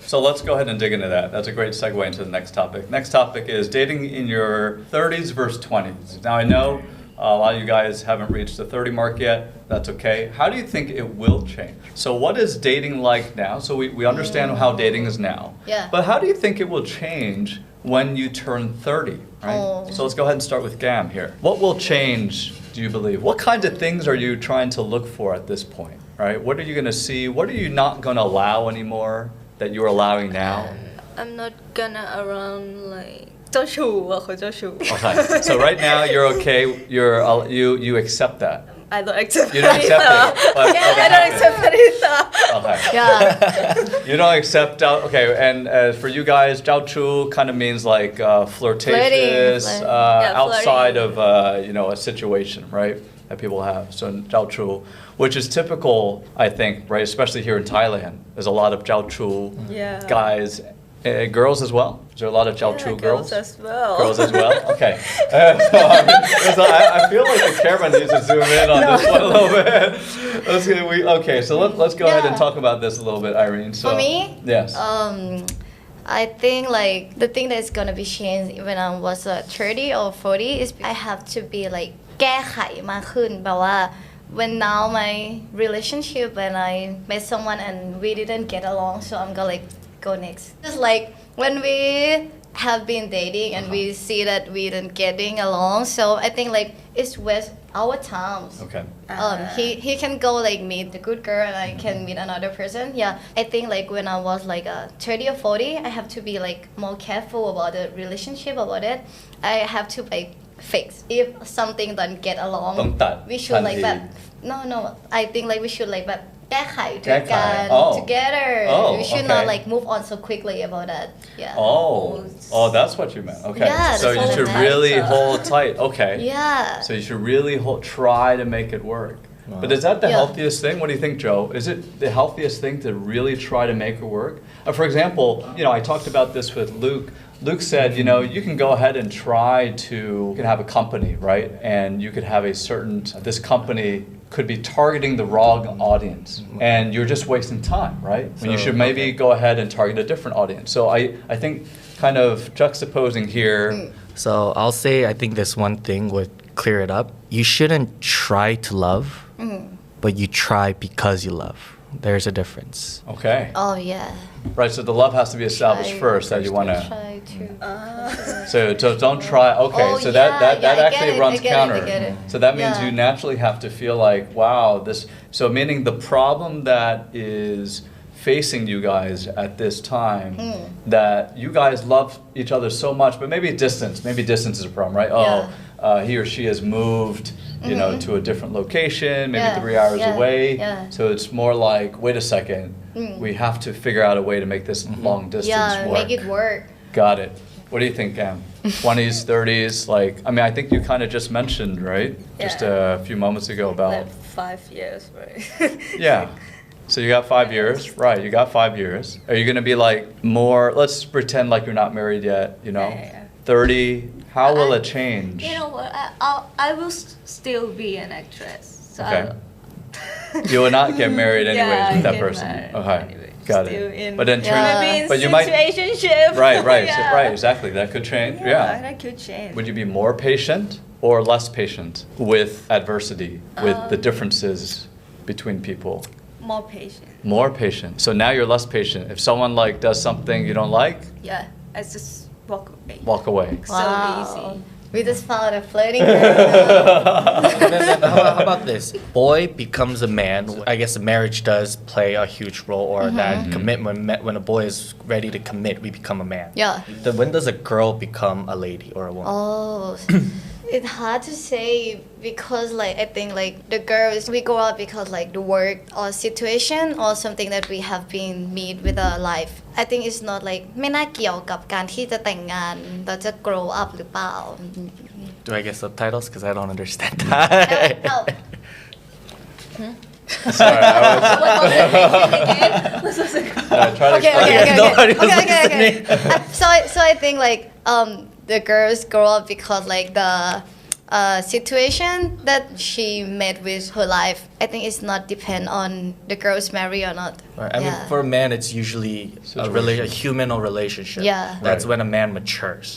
So let's go ahead and dig into that. That's a great segue into the next topic. Next topic is dating in your 30s versus 20s. Now I know a lot of you guys haven't reached the 30 mark yet. That's okay. How do you think it will change? So what is dating like now? So we understand how dating is now. Yeah. But how do you think it will change when you turn 30, right? Oh. So let's go ahead and start with Gam here. What will change, do you believe? What kinds of things are you trying to look for at this point, right? What are you going to see? What are you not going to allow anymore that you're allowing now? I'm not gonna around like เจ้าชู้อะคนเจ้าชู้ Okay. So right now you're okay. You accept that. I don't accept You don't accept it. But, I don't accept anything. Okay. Yeah. You don't accept. Okay. And for you guys, เจ้าชู้ kind of means like flirtatious, Flirting. outside Flirting. of a situation, right? That people have. So เจ้าชู้, which is typical, I think, right? Especially here in Thailand, there's a lot of เจ้าชู้ Yeah. guys, girls as well. Is there a lot of เจ้าชู้ girls? Girls as well. Girls as well? Okay. So I feel like the camera needs to zoom in on this one a little bit. Okay, so let's go ahead and Yeah. talk about this a little bit, Irene. So, For me, yes. I think like the thing that's gonna be changed when I was 30 or 40 is I have to be like แก้ไขมากขึ้นแบบว่า when now my relationship when I met someone and we didn't get along so I'm gonna like go next. Just like when we have been dating and we see that we didn't getting along so I think like it's waste our times. Okay. He can go like meet the good girl and I can meet another person. Yeah, I think like when I was like 30 or 40, I have to be like more careful about the relationship about it. I have to like fix if something don't get along. ต้องตัด We should ทัน like ที แบบ no. I think like we should like แบบแก้ไขด้วยกัน แก้ไข Oh. together. Oh, We should okay. not like move on so quickly about that. Yeah. Oh, that's what you meant. Okay. Yeah, so that's you what should I meant. really hold tight. Okay. Yeah. So you should really try to make it work. But is that the Yeah. healthiest thing? What do you think, Joe? Is it the healthiest thing to really try to make it work? For example, I talked about this with Luke. Luke said, you can go ahead and try to, you can have a company, right? And you could have this company could be targeting the wrong audience. And you're just wasting time, right? When you should maybe go ahead and target a different audience. So I think kind of juxtaposing here. So I'll say I think this one thing would clear it up. You shouldn't try to love, but you try because you love. There's a difference. Okay. Oh yeah. Right, so the love has to be established Try first that you want to. Try to. So don't try. Okay, Oh, so that yeah, I actually get it, runs I get it, I counter. get it. So that means Yeah. you naturally have to feel like, wow, this. So meaning the problem that is facing you guys at this time, that you guys love each other so much, but maybe distance. Maybe distance is a problem, right? Oh, he or she has moved, to a different location, maybe Yeah, 3 hours yeah, away. yeah. So it's more like, wait a second, we have to figure out a way to make this long distance Yeah, work. make it work. Got it. What do you think, Cam? 20s, 30s, I think you kind of just mentioned, right? Just Yeah. a few moments ago about, Like 5 years, right? yeah. So you got 5 years, right? You got 5 years. Are you going to be like more, let's pretend like you're not married yet, Yeah. 30, How will it change? You know what? I will still be an actress. So Okay. You will not get married anyways Yeah, with that get person. married Okay, anyways. got Still it. in- But in terms, Yeah. Maybe in but you might, situationship. right, Yeah. right, exactly. That could change. Yeah. That could change. Would you be more patient or less patient with adversity, with the differences between people? More patient. More patient. So now you're less patient. If someone like does something you don't like, Yeah, I just walk away. walk away. So Wow. easy. We just found a flirting girl. Then how about this? Boy becomes a man. I guess marriage does play a huge role, or that commitment. When a boy is ready to commit, we become a man. Yeah. Then when does a girl become a lady or a woman? Oh, it's hard to say because like I think like the girls we grow up because like the work or situation or something that we have been meet with our life. I think it's not like ไม่น่าเกี่ยวกับการที่จะแต่งงานเราจะ grow up หรือเปล่า Do I get subtitles? Because I don't understand Oh, that. oh. Sorry, I What's the second? try to Okay, explain. okay, okay, Nobody okay, was okay, okay. listening. So I think like the girls grow up because like the situation that she met with her life. I think it's not depend on the girls marry or not. Right. I mean, Yeah. for a man, it's usually a human or relationship. Yeah. That's Right. when a man matures.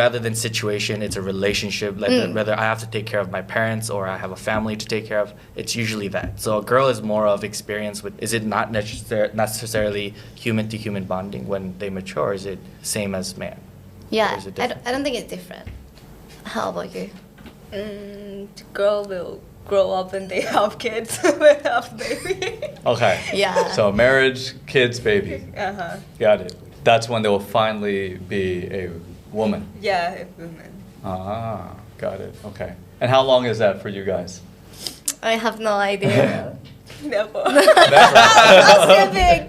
Rather than situation, it's a relationship. Like whether I have to take care of my parents or I have a family to take care of, it's usually that. So a girl is more of experience with. Is it not necessarily human to human bonding when they mature? Or is it same as man? Yeah, Or is it different? I don't think it's different. How about you? The girl will grow up and they have kids. Will have baby. Okay. Yeah. So marriage, kids, baby. Uh-huh. Got it. That's when they will finally be a woman. Yeah, a woman. Ah, got it. Okay. And how long is that for you guys? I have no idea. Never. Still big.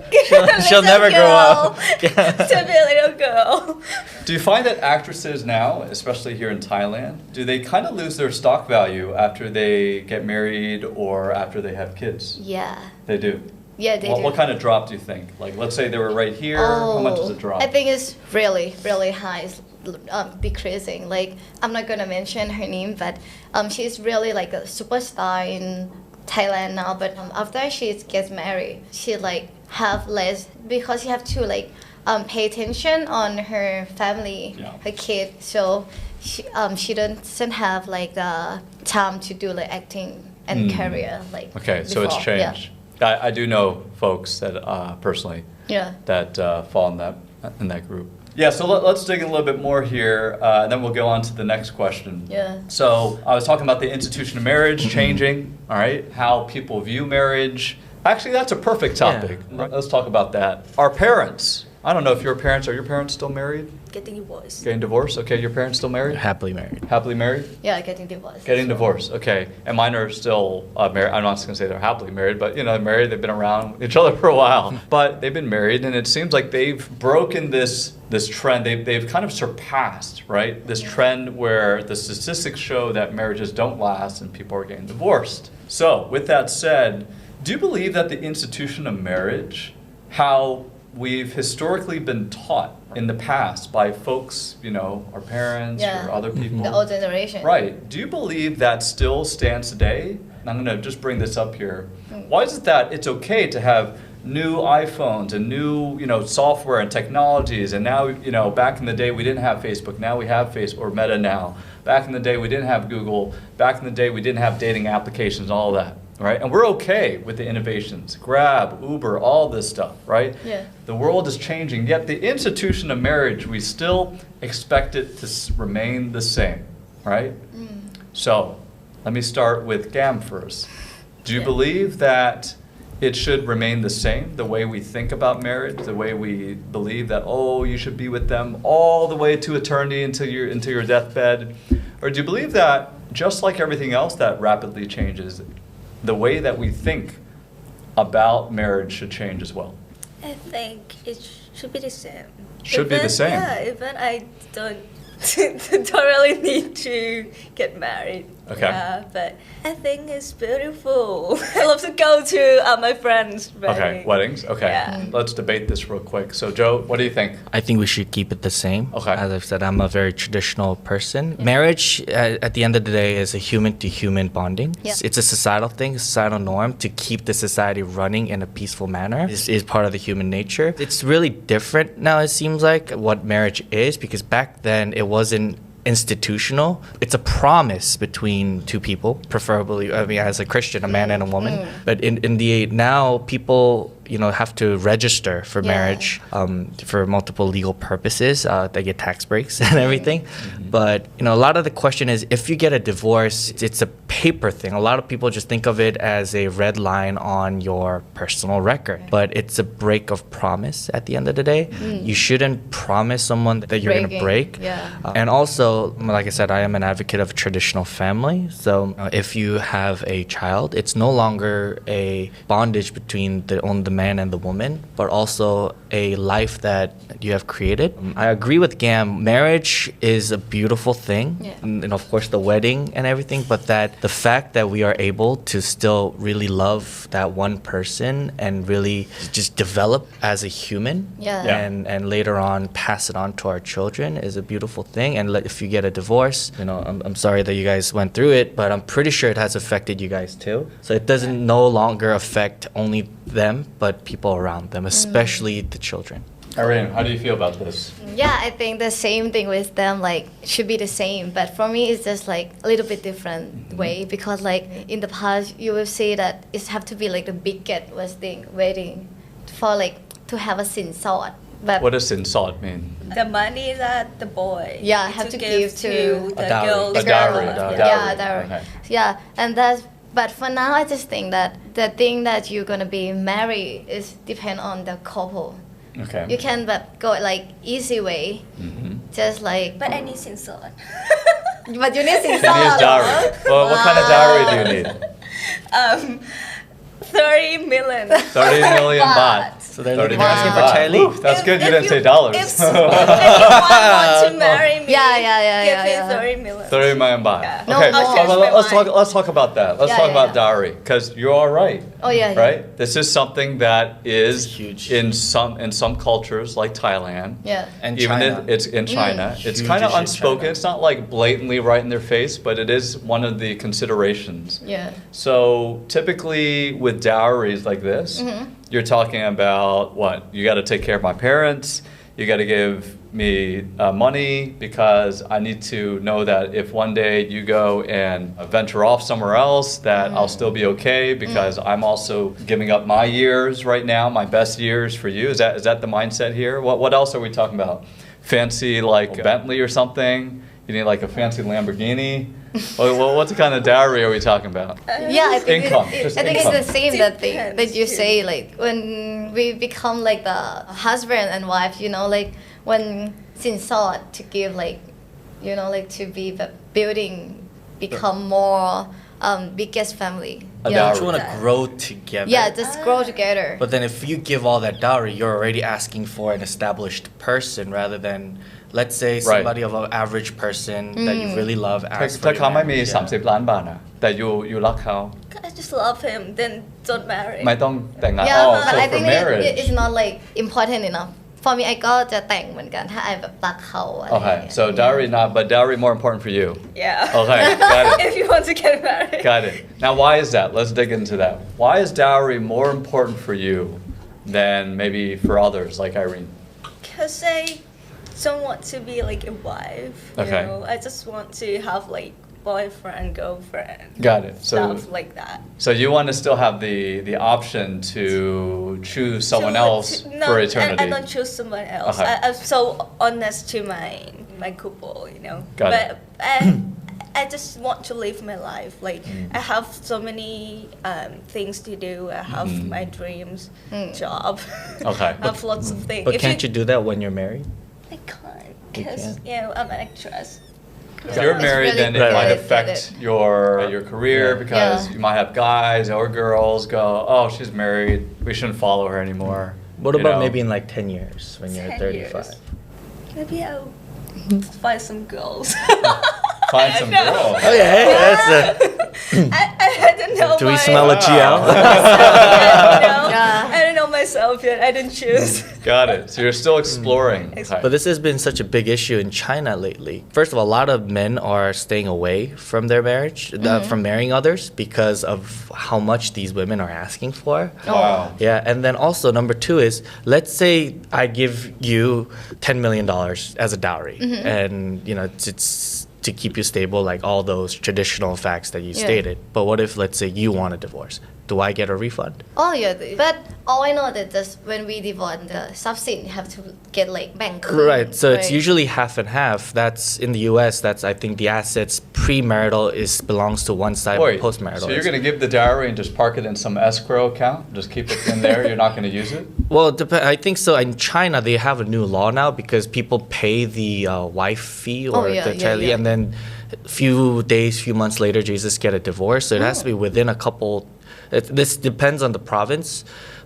She'll Little never grow girl. up. To be a little girl. Do you find that actresses now, especially here in Thailand, do they kind of lose their stock value after they get married or after they have kids? Yeah. They do. Yeah, they do. What kind of drop do you think? Like, let's say they were right here. How much does it drop? I think it's really, really high. It's, decreasing. Like, I'm not gonna mention her name, but she's really like a superstar in Thailand now. But after she gets married, she like have less because she have to like pay attention on her family, Yeah. her kid. So she doesn't have like the time to do like acting and career like. Okay, so it's before. changed. I do know folks that personally Yeah. that fall in that group. Yeah, so let's dig in a little bit more here, and then we'll go on to the next question. Yeah. So I was talking about the institution of marriage changing, all right, how people view marriage. Actually, that's a perfect topic. Yeah. Let's talk about that. Our parents. I don't know if your parents, are your parents still married? Getting divorced. Getting divorced? Okay, your parents still married? Happily married. Happily married? Yeah, getting divorced. Getting divorced, okay. And mine are still married. I'm not going to say they're happily married, but they're married. They've been around each other for a while. But they've been married, and it seems like they've broken this trend. They've kind of surpassed, right? This trend where the statistics show that marriages don't last and people are getting divorced. So, with that said, do you believe that the institution of marriage, how we've historically been taught in the past by folks, our parents Yeah. or other people. The old generation. Right. Do you believe that still stands today? And I'm going to just bring this up here. Why is it that it's okay to have new iPhones and new, software and technologies, and now, back in the day we didn't have Facebook, now we have Facebook or Meta now. Back in the day we didn't have Google. Back in the day we didn't have dating applications, all that. Right? And we're okay with the innovations. Grab, Uber, all this stuff, right? Yeah. The world is changing, yet the institution of marriage, we still expect it to remain the same, right? So, let me start with Gam first. Do you Yeah. believe that it should remain the same, the way we think about marriage, the way we believe that, you should be with them all the way to eternity until your deathbed? Or do you believe that, just like everything else that rapidly changes, the way that we think about marriage should change as well? I think it should be the same. Should be the same. Yeah, even I don't don't really need to get married. Okay. Yeah, but I think it's beautiful. I love to go to my friends' wedding. Okay, weddings. Okay, Yeah. let's debate this real quick. So, Joe, what do you think? I think we should keep it the same. Okay. As I've said, I'm a very traditional person. Marriage, at the end of the day, is a human-to-human bonding. Yeah. It's a societal thing, a societal norm to keep the society running in a peaceful manner. This is part of the human nature. It's really different now, it seems like, what marriage is, because back then it wasn't institutional. It's a promise between two people, preferably, I mean, as a Christian, a man and a woman. But in the now, people, have to register for Yeah. marriage for multiple legal purposes. They get tax breaks and everything. But, a lot of the question is, if you get a divorce, it's a paper thing. A lot of people just think of it as a red line on your personal record. But it's a break of promise at the end of the day. You shouldn't promise someone that you're going to Breaking, break. yeah. And also, like I said, I am an advocate of traditional family. So if you have a child, it's no longer a bondage between the man and the woman, but also a life that you have created. I agree with Gam. Marriage is a beautiful thing, Yeah. and of course the wedding and everything. But that the fact that we are able to still really love that one person and really just develop as a human, Yeah. Yeah. and later on pass it on to our children is a beautiful thing. And if you get a divorce, I'm sorry that you guys went through it, but I'm pretty sure it has affected you guys too. So it doesn't no longer affect only them, but people around them, especially the children. Irene, how do you feel about this? Yeah, I think the same thing with them, like, should be the same. But for me, it's just like a little bit different way, because like in the past, you will see that it have to be like the biggest wedding for like to have a sin sort. But What does insult mean? The money that the boy Yeah, need have to give to the a dowry. girl's A dowry. father. A yeah, dowry. dowry. Okay. Yeah, and but for now, I just think that the thing that you're gonna be married is depend on the couple. Okay. You can but go like easy way, just like. But I need sinsot. But you need sin He needs sort. dowry. Well, what kind of dowry do you need? 30 million. 30 million baht. So they're 30 looking million asking for baht. Charlie. Woo, that's good. You didn't say dollars. If anyone wants to marry me, give me yeah. 30 million. 30 million baht. Yeah. No Okay, more. I'll change my mind. let's talk about that. Let's Yeah, talk yeah, about yeah. dowry, because you are right. Oh yeah, yeah. Right? This is something that is huge. in some cultures like Thailand. Yeah. And Even China. it's in China. It's Huge kind of issue in unspoken. China. It's not like blatantly right in their face, but it is one of the considerations. Yeah. So typically with dowries like this, you're talking about what? You got to take care of my parents. You got to give me money because I need to know that if one day you go and venture off somewhere else, that I'll still be okay because I'm also giving up my years right now, my best years for you. Is that the mindset here? What else are we talking about? Fancy like Bentley or something? You need like a fancy Lamborghini? What kind of dowry are we talking about? Yeah, I think, Income, just I think income. it's the same that thing Depends, that you too. say, like when we become like the husband and wife, like when sin sort to give like, like to be the building become more biggest family. A yeah. dowry. You want to grow together. Yeah, just grow together. But then if you give all that dowry, you're already asking for an established person rather than, let's say, somebody of an average person that you really love ถ้า asks for เขา your ไม่มี marriage. Yeah. 30 ล้านบาทนะแต่อยู่รักเขา I just love him, then don't marry. ไม่ต้องแต่งงาน Yeah, oh but so I for think marriage it's not like important enough. For me, ไอก็จะแต่งเหมือนกันถ้าไอแบบรักเขาอะไรอย่าง okay เงี้ย so dowry not but dowry more important for you Yeah. Okay, got it. If you want to get married. got it now why is that let's dig into that why is dowry more important for you than maybe for others like Irene Because I don't want to be like a wife. Okay. I just want to have like boyfriend, girlfriend. got it Stuff like that. so you want to still have the option to choose someone else No, for eternity I don't choose someone else. Okay. I'm so honest to my couple, Got but it. I just want to live my life. Like I have so many things to do. I have my dreams, job. Okay. I have lots of things. But If can't you do that when you're married? I can't You because can't? I'm an actress. if you're It's married really then it might good. affect your career because Yeah. you might have guys or girls go oh she's married we shouldn't follow her anymore What You about know? maybe in like 10 years when you're 10 35? years. Maybe I'll find some girls. Find some girl. Okay, that's I don't know. do we my- smell a GL? Yeah. I don't know myself yet. I didn't choose. Got it. So you're still exploring. Okay. But this has been such a big issue in China lately. First of all, a lot of men are staying away from their marriage, from marrying others, because of how much these women are asking for. Wow. Yeah, and then also number two is, let's say I give you $10 million as a dowry, and you know it's to keep you stable, like all those traditional facts that you Yeah. stated. But what if, let's say, you want a divorce? Do I get a refund? Oh yeah, but all I know that just when we divorce, the subsidy have to get like bank. Right. So it's usually half and half. That's in the U.S. That's I think the assets premarital belongs to one side, Wait, postmarital. so you're going to give the dowry and just park it in some escrow account? Just keep it in there? You're not going to use it? Well, I think so. In China, they have a new law now because people pay the wife fee or the child, and then a few days, few months later, you just get a divorce. So it has to be within a couple. This depends on the province,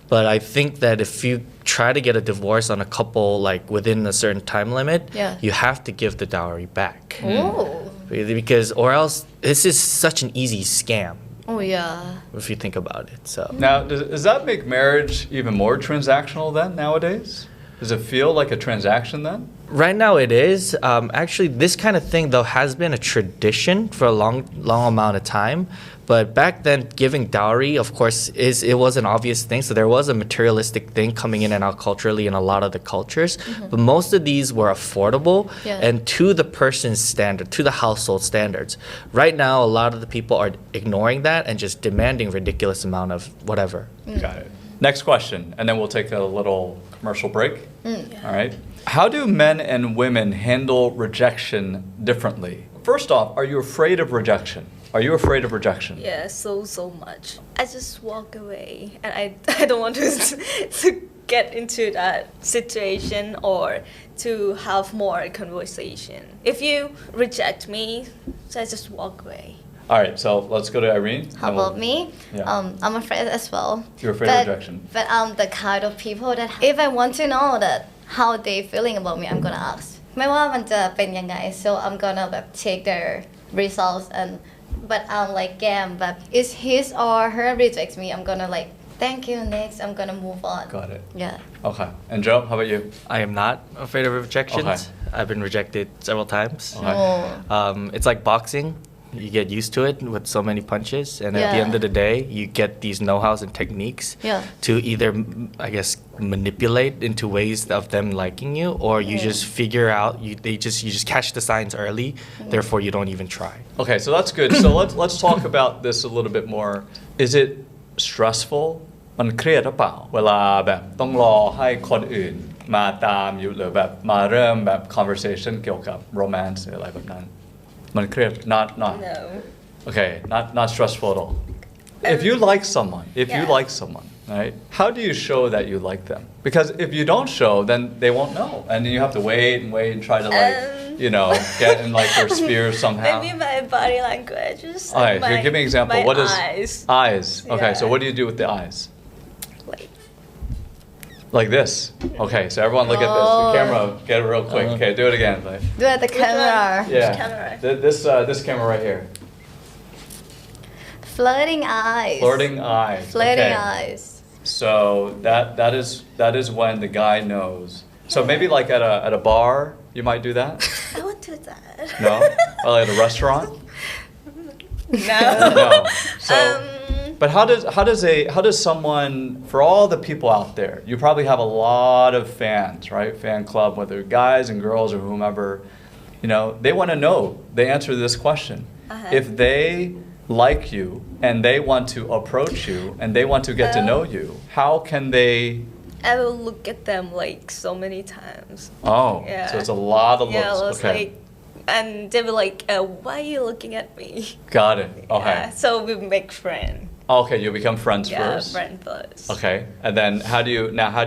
but I think that if you try to get a divorce on a couple like within a certain time limit, Yeah. you have to give the dowry back. Oh. Because or else this is such an easy scam Oh yeah. if you think about it. So Now, does that make marriage even more transactional then nowadays? Does it feel like a transaction then? right now it is. Actually, this kind of thing though has been a tradition for a long amount of time. But back then, giving dowry, of course, it was an obvious thing. So there was a materialistic thing coming in and out culturally in a lot of the cultures. But most of these were affordable Yeah. and to the person's standard, to the household standards. Right now, a lot of the people are ignoring that and just demanding ridiculous amount of whatever. Got it. Next question, and then we'll take a little commercial break. All right. How do men and women handle rejection differently? First off, are you afraid of rejection? Are you afraid of rejection? Yeah, so much. I just walk away, and I don't want to get into that situation or to have more conversation. If you reject me, so I just walk away. All right, so let's go to Irene. How and we'll- about me? Yeah. I'm afraid as well. You're afraid of rejection. But I'm the kind of people that if I want to know that how they feeling about me, I'm gonna ask. ไม่ว่ามันจะเป็นยังไง so I'm gonna แบบ take their results and but I'm like damn but if his or her rejects me, I'm gonna like thank you next. I'm gonna move on. Got it. Yeah. Okay. And Joe, how about you? I am not afraid of rejection. Okay. I've been rejected several times. Okay. Oh. It's like boxing. You get used to it with so many punches, and at the Yeah. end of the day, you get these know-hows and techniques Yeah. to either, I guess, manipulate into ways of them liking you, or you just figure out you just catch the signs early. Therefore, you don't even try. Okay, so that's good. So let's talk about this a little bit more. Is it stressful? มันเครียดหรือเปล่าเวลาแบบต้องรอให้คนอื่นมาตามอยู่หรือแบบมาเริ่มแบบ conversation เกี่ยวกับ romance หรืออะไรแบบนั้นมันเครียด not No. okay, not stressful at all. If you like someone, right? How do you show that you like them? Because if you don't show, then they won't know, and then you have to wait and try to like, get in like their sphere somehow. Maybe my body language is. All right, my, here, give me an example. My What is eyes. eyes? Okay, so Yeah. what do you do with the eyes? Like, Like this. Okay, so everyone look at this. The Oh. camera, get it real quick. Okay, do it again. Like, Do at the camera. yeah. camera? This camera right here. Flirting eyes. Flirting eyes. Flirting okay. eyes. So that is when the guy knows. So maybe like at a bar, you might do that. I won't do that. No, or at a restaurant. No. No. So, but how does someone, for all the people out there, you probably have a lot of fans, right? Fan club, whether guys and girls or whomever, they want to know the answer to this question. If they like you and they want to approach you and they want to get to know you, how can they? I will look at them like so many times. Oh, Yeah. so it's a lot of looks. Yeah, I was Okay, like, and they were like, "Why are you looking at me?" got it. Okay, Yeah, so we make friends. okay, you become friends Yeah, first. friend first. Okay, and then how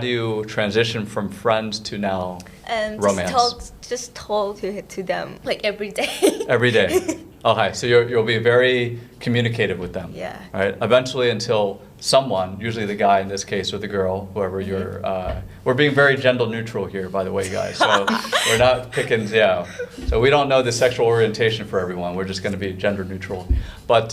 do you transition from friends to now and Romance. just talk to them like every day. Every day. Okay, so you'll be very communicative with them. Yeah. Right. Eventually, until someone, usually the guy in this case or the girl, whoever you're. We're being very gender neutral here, by the way, guys. So we're not picking. Yeah. So we don't know the sexual orientation for everyone. We're just going to be gender neutral. But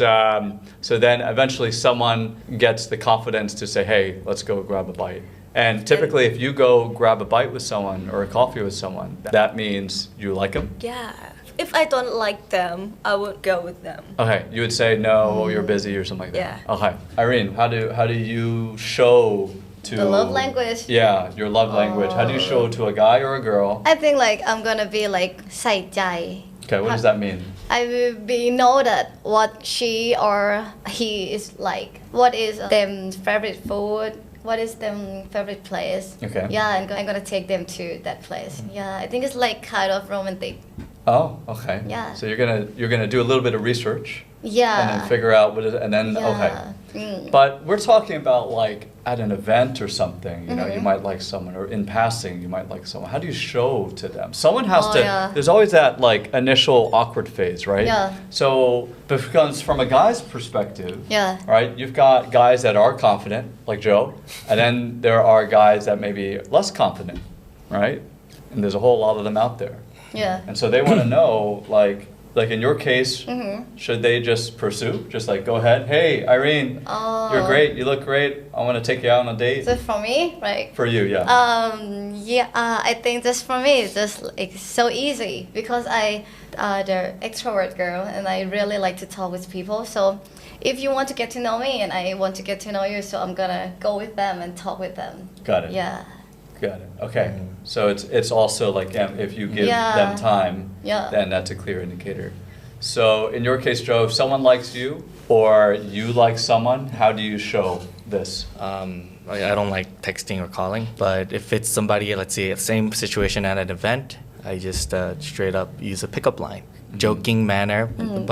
so then eventually someone gets the confidence to say, "Hey, let's go grab a bite." And typically, if you go grab a bite with someone or a coffee with someone, that means you like them. Yeah. If I don't like them, I would go with them. Okay, you would say no, you're busy or something like that. Yeah. Okay, Irene, how do you show to The love language. Yeah, your love language. How do you show to a guy or a girl? I think like I'm gonna be like ใส่ใจ Okay, what does that mean? I will be know that what she or he is like. What is them favorite food? What is them favorite place? Okay. Yeah, I'm gonna take them to that place. Yeah, I think it's like kind of romantic. Oh, okay. Yeah. So you're gonna do a little bit of research Yeah. and then figure out what it, and then Yeah. okay. But we're talking about like at an event or something, you know, you might like someone, or in passing, you might like someone. How do you show to them? Someone has Oh, to, yeah. there's always that like initial awkward phase, right? Yeah. So, because from a guy's perspective, Yeah. right, you've got guys that are confident, like Joe, and then there are guys that may be less confident, right? And there's a whole lot of them out there. Yeah. And so they want to know, like in your case, Mm-hmm. should they just pursue? Just like, go ahead. Hey, Irene, you're Oh. great. You look great. I want to take you out on a date. So for me, right? For you, yeah. I think just for me, it's just like so easy because the extrovert girl and I really like to talk with people. So if you want to get to know me and I want to get to know you, so I'm gonna go with them and talk with them. Got it. Yeah. Got it. Okay. So it's also like if you give Yeah. them time, Yeah. then that's a clear indicator. So in your case, Joe, if someone likes you or you like someone, how do you show this? I don't like texting or calling, but if it's somebody, let's say, same situation at an event, I just straight up use a pickup line. Joking manner,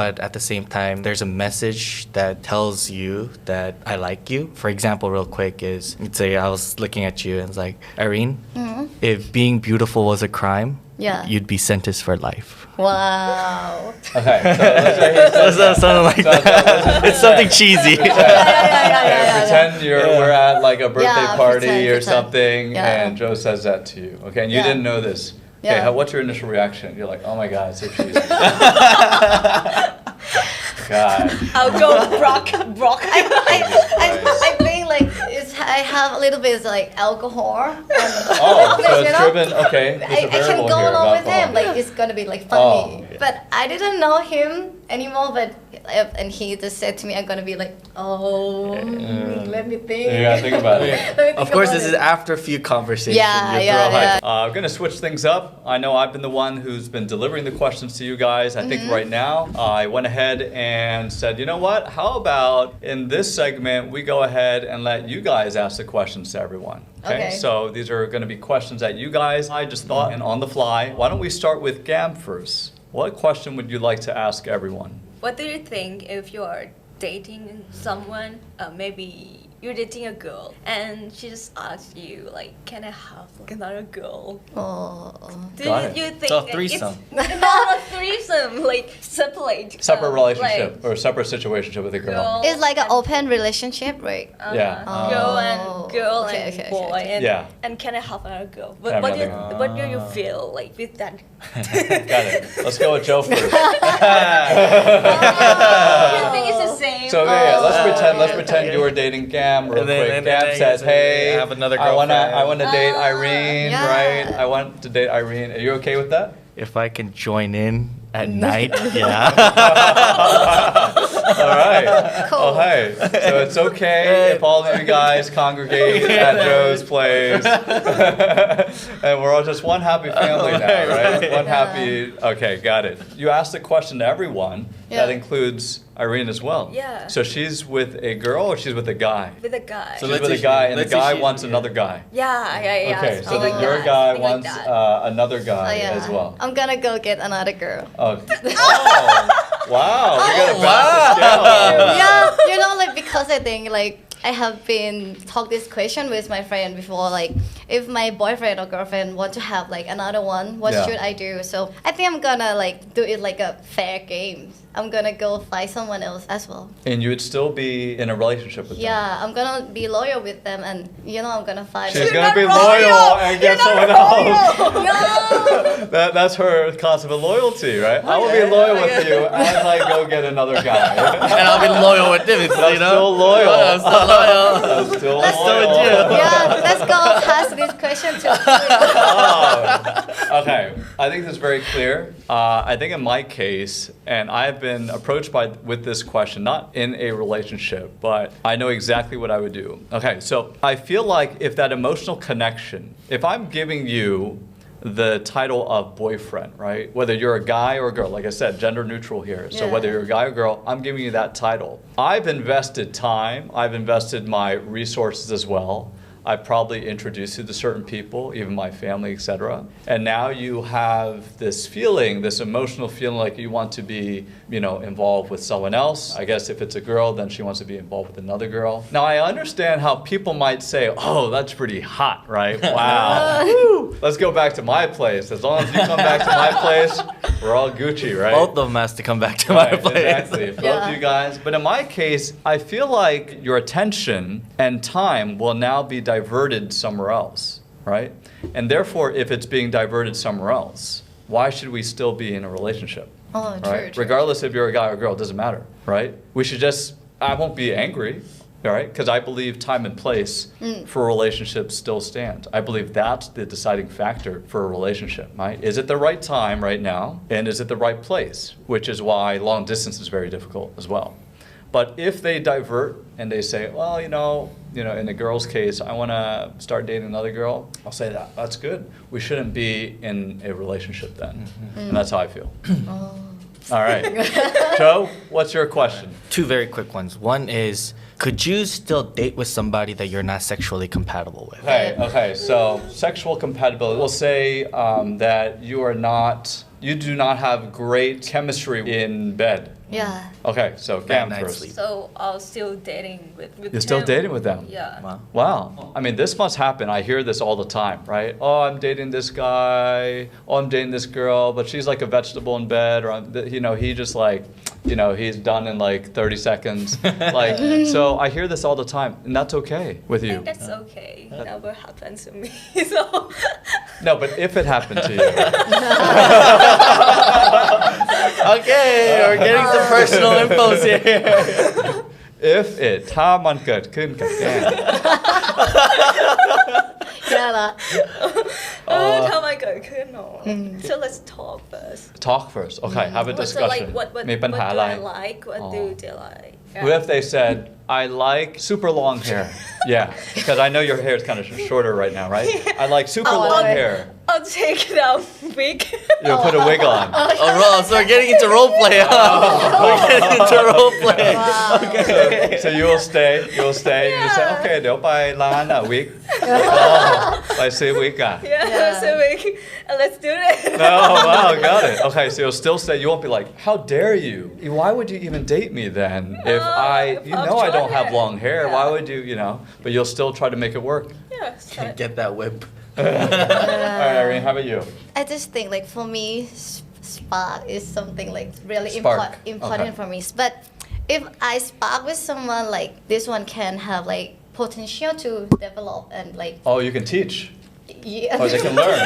but at the same time, there's a message that tells you that I like you. For example, real quick is, let's say I was looking at you and it's like, Irene, if being beautiful was a crime, Yeah. you'd be sentenced for life. Wow. Okay. So let's say he says that. Something like So that. It's something cheesy. Yeah. Pretend we're at like a birthday Yeah, party pretend, or pretend. something, Yeah. and Joe says that to you. Okay, and you Yeah. didn't know this. Okay, Yeah. what's your initial reaction? You're like, oh my god, it's so cheesy. God. I'll go Brock. I think like I have a little bit of like alcohol. Oh, so it's driven. Okay, there's I a can variable go here. along with alcohol. him. Like it's gonna be like funny. Oh. But I didn't know him anymore. But and he just said to me, "I'm gonna be like, oh, let me think." You gotta think about it. Let me think Of course, about this is it. after a few conversations. Yeah, you yeah, throw yeah. I'm gonna switch things up. I know I've been the one who's been delivering the questions to you guys. I think right now I went ahead and said, you know what? How about in this segment we go ahead and let you guys ask the questions to everyone. Okay. So these are going to be questions that you guys. I just thought and on the fly. Why don't we start with Gam first? What question would you like to ask everyone? What do you think if you are dating someone, maybe you're dating a girl and she just asks you like, can I have like, another girl? Oh. Do Got you it. think So that threesome. It's not a threesome, like separate. Separate relationship like, or separate situationship with a girl. girl It's like an and- open relationship, right? Yeah. Girl Oh. and girl Okay, and okay, boy okay. and Yeah. and can I have another girl? Have What do you another what do you feel like with that? Got it. Let's go with Joe first. You think it's the same? So yeah, let's pretend. Let's okay, pretend okay. you were dating Gam real And then- quick. and then Gam you says, say, "Hey, I have another I want girlfriend." to date Irene, yeah. right? I want to date Irene. Are you okay with that?" If I can join in at night, yeah. All right. Cool. Oh, hey. So it's okay if all of you guys congregate at Joe's place, and we're all just one happy family now, right? One happy. Okay, got it. You asked the question to everyone. That Yeah. includes Irene as well. Yeah. So she's with a girl or she's with a guy? With a guy. So She's let's with a say guy, she- and the let's say guy she's- wants yeah. another guy. yeah. Okay, so Oh, then like your that, guy something like wants that. another guy Oh, yeah. as well. I'm gonna go get another girl. Oh, wow! We got a balance the scale. Yeah, you know, like because I think like I have been talk this question with my friend before, like if my boyfriend or girlfriend want to have like another one, what Yeah. should I do? So I think I'm gonna like do it like a fair game. I'm gonna go find someone else as well. And you would still be in a relationship with them. Yeah, I'm gonna be loyal with them, and I'm gonna find. She's You're gonna be not loyal loyal. and get You're someone not else. loyal. That's her concept of loyalty, right? I will be loyal with you as I go get another guy. And I'll be loyal with them, That's you know? still loyal. Yeah, still loyal. That's still Let's loyal. do it, Yeah, let's go past this question to. Oh, okay. I think this is very clear. I think in my case, and I've been approached with this question, not in a relationship, but I know exactly what I would do. Okay, so I feel like if that emotional connection, if I'm giving you the title of boyfriend, right? Whether you're a guy or a girl, like I said, gender neutral here. So Yeah. whether you're a guy or girl, I'm giving you that title. I've invested time, I've invested my resources as well. I probably introduced you to certain people, even my family, etc. And now you have this feeling, this emotional feeling like you want to be, involved with someone else. I guess if it's a girl, then she wants to be involved with another girl. Now I understand how people might say, "Oh, that's pretty hot, right? Wow. Woo. Let's go back to my place. As long as you come back to my place, we're all Gucci, right?" Both of them has to come back to my Right, place. exactly. Both Yeah. you guys. But in my case, I feel like your attention and time will now be diverted somewhere else, right? And therefore, if it's being diverted somewhere else, why should we still be in a relationship? Oh, true, Right? true. Regardless if you're a guy or a girl, it doesn't matter, right? We should I won't be angry, all right? Because I believe time and place for relationships still stand. I believe that's the deciding factor for a relationship, right? Is it the right time right now? And is it the right place? Which is why long distance is very difficult as well. But if they divert and they say, well, in the girl's case, I want to start dating another girl, I'll say that's good. We shouldn't be in a relationship then. And that's how I feel. All right. Joe, what's your question? Two very quick ones. One is, could you still date with somebody that you're not sexually compatible with? Okay, so sexual compatibility. We'll say that you do not have great chemistry in bed. Yeah. Okay, so Bad Cam night's first. sleep. So I'm still dating with You're still him. dating with them? Yeah. Wow. Wow. I mean, this must happen. I hear this all the time, right? Oh, I'm dating this guy. Oh, I'm dating this girl, but she's like a vegetable in bed, or he just like, he's done in like 30 seconds. Like, so I hear this all the time, and that's okay with I you. think that's okay. It never happened to me. So No, but if it happened to you, Okay, we're getting some personal infos here. if it ถ้ามันเกิดขึ้นกับแก้ม Yeah lah. how am I going to So let's talk first. Talk first. Okay, have a So discussion. like what มีปัญหา do อะไร I like? What do they like? What if they said, I like super long hair? Yeah, because I know your hair is kind of shorter right now, right? I like super Oh, long okay. hair. I'll take it out wig. You'll put a wig on. Oh, Ross, we're getting into role play. We're getting into role play. So you will stay. You will say, Yeah. okay, เดี๋ยวไปร้านwig. ไปซื้อ wig อ่ะ Yeah, so wig. Let's do it. Oh, wow, got it. Okay, so you'll still say, you won't be like, how dare you? Why would you even date me then? If if I'm I don't have short long hair, hair. why would you, but you'll still try to make it work. Yeah, so Get that whip. All right, Irene, how about you? I just think like for me, spark is something like really Spark, important okay. for me. But if I spark with someone, like this one can have like potential to develop and like Oh, you can teach. yeah. Oh, they can learn.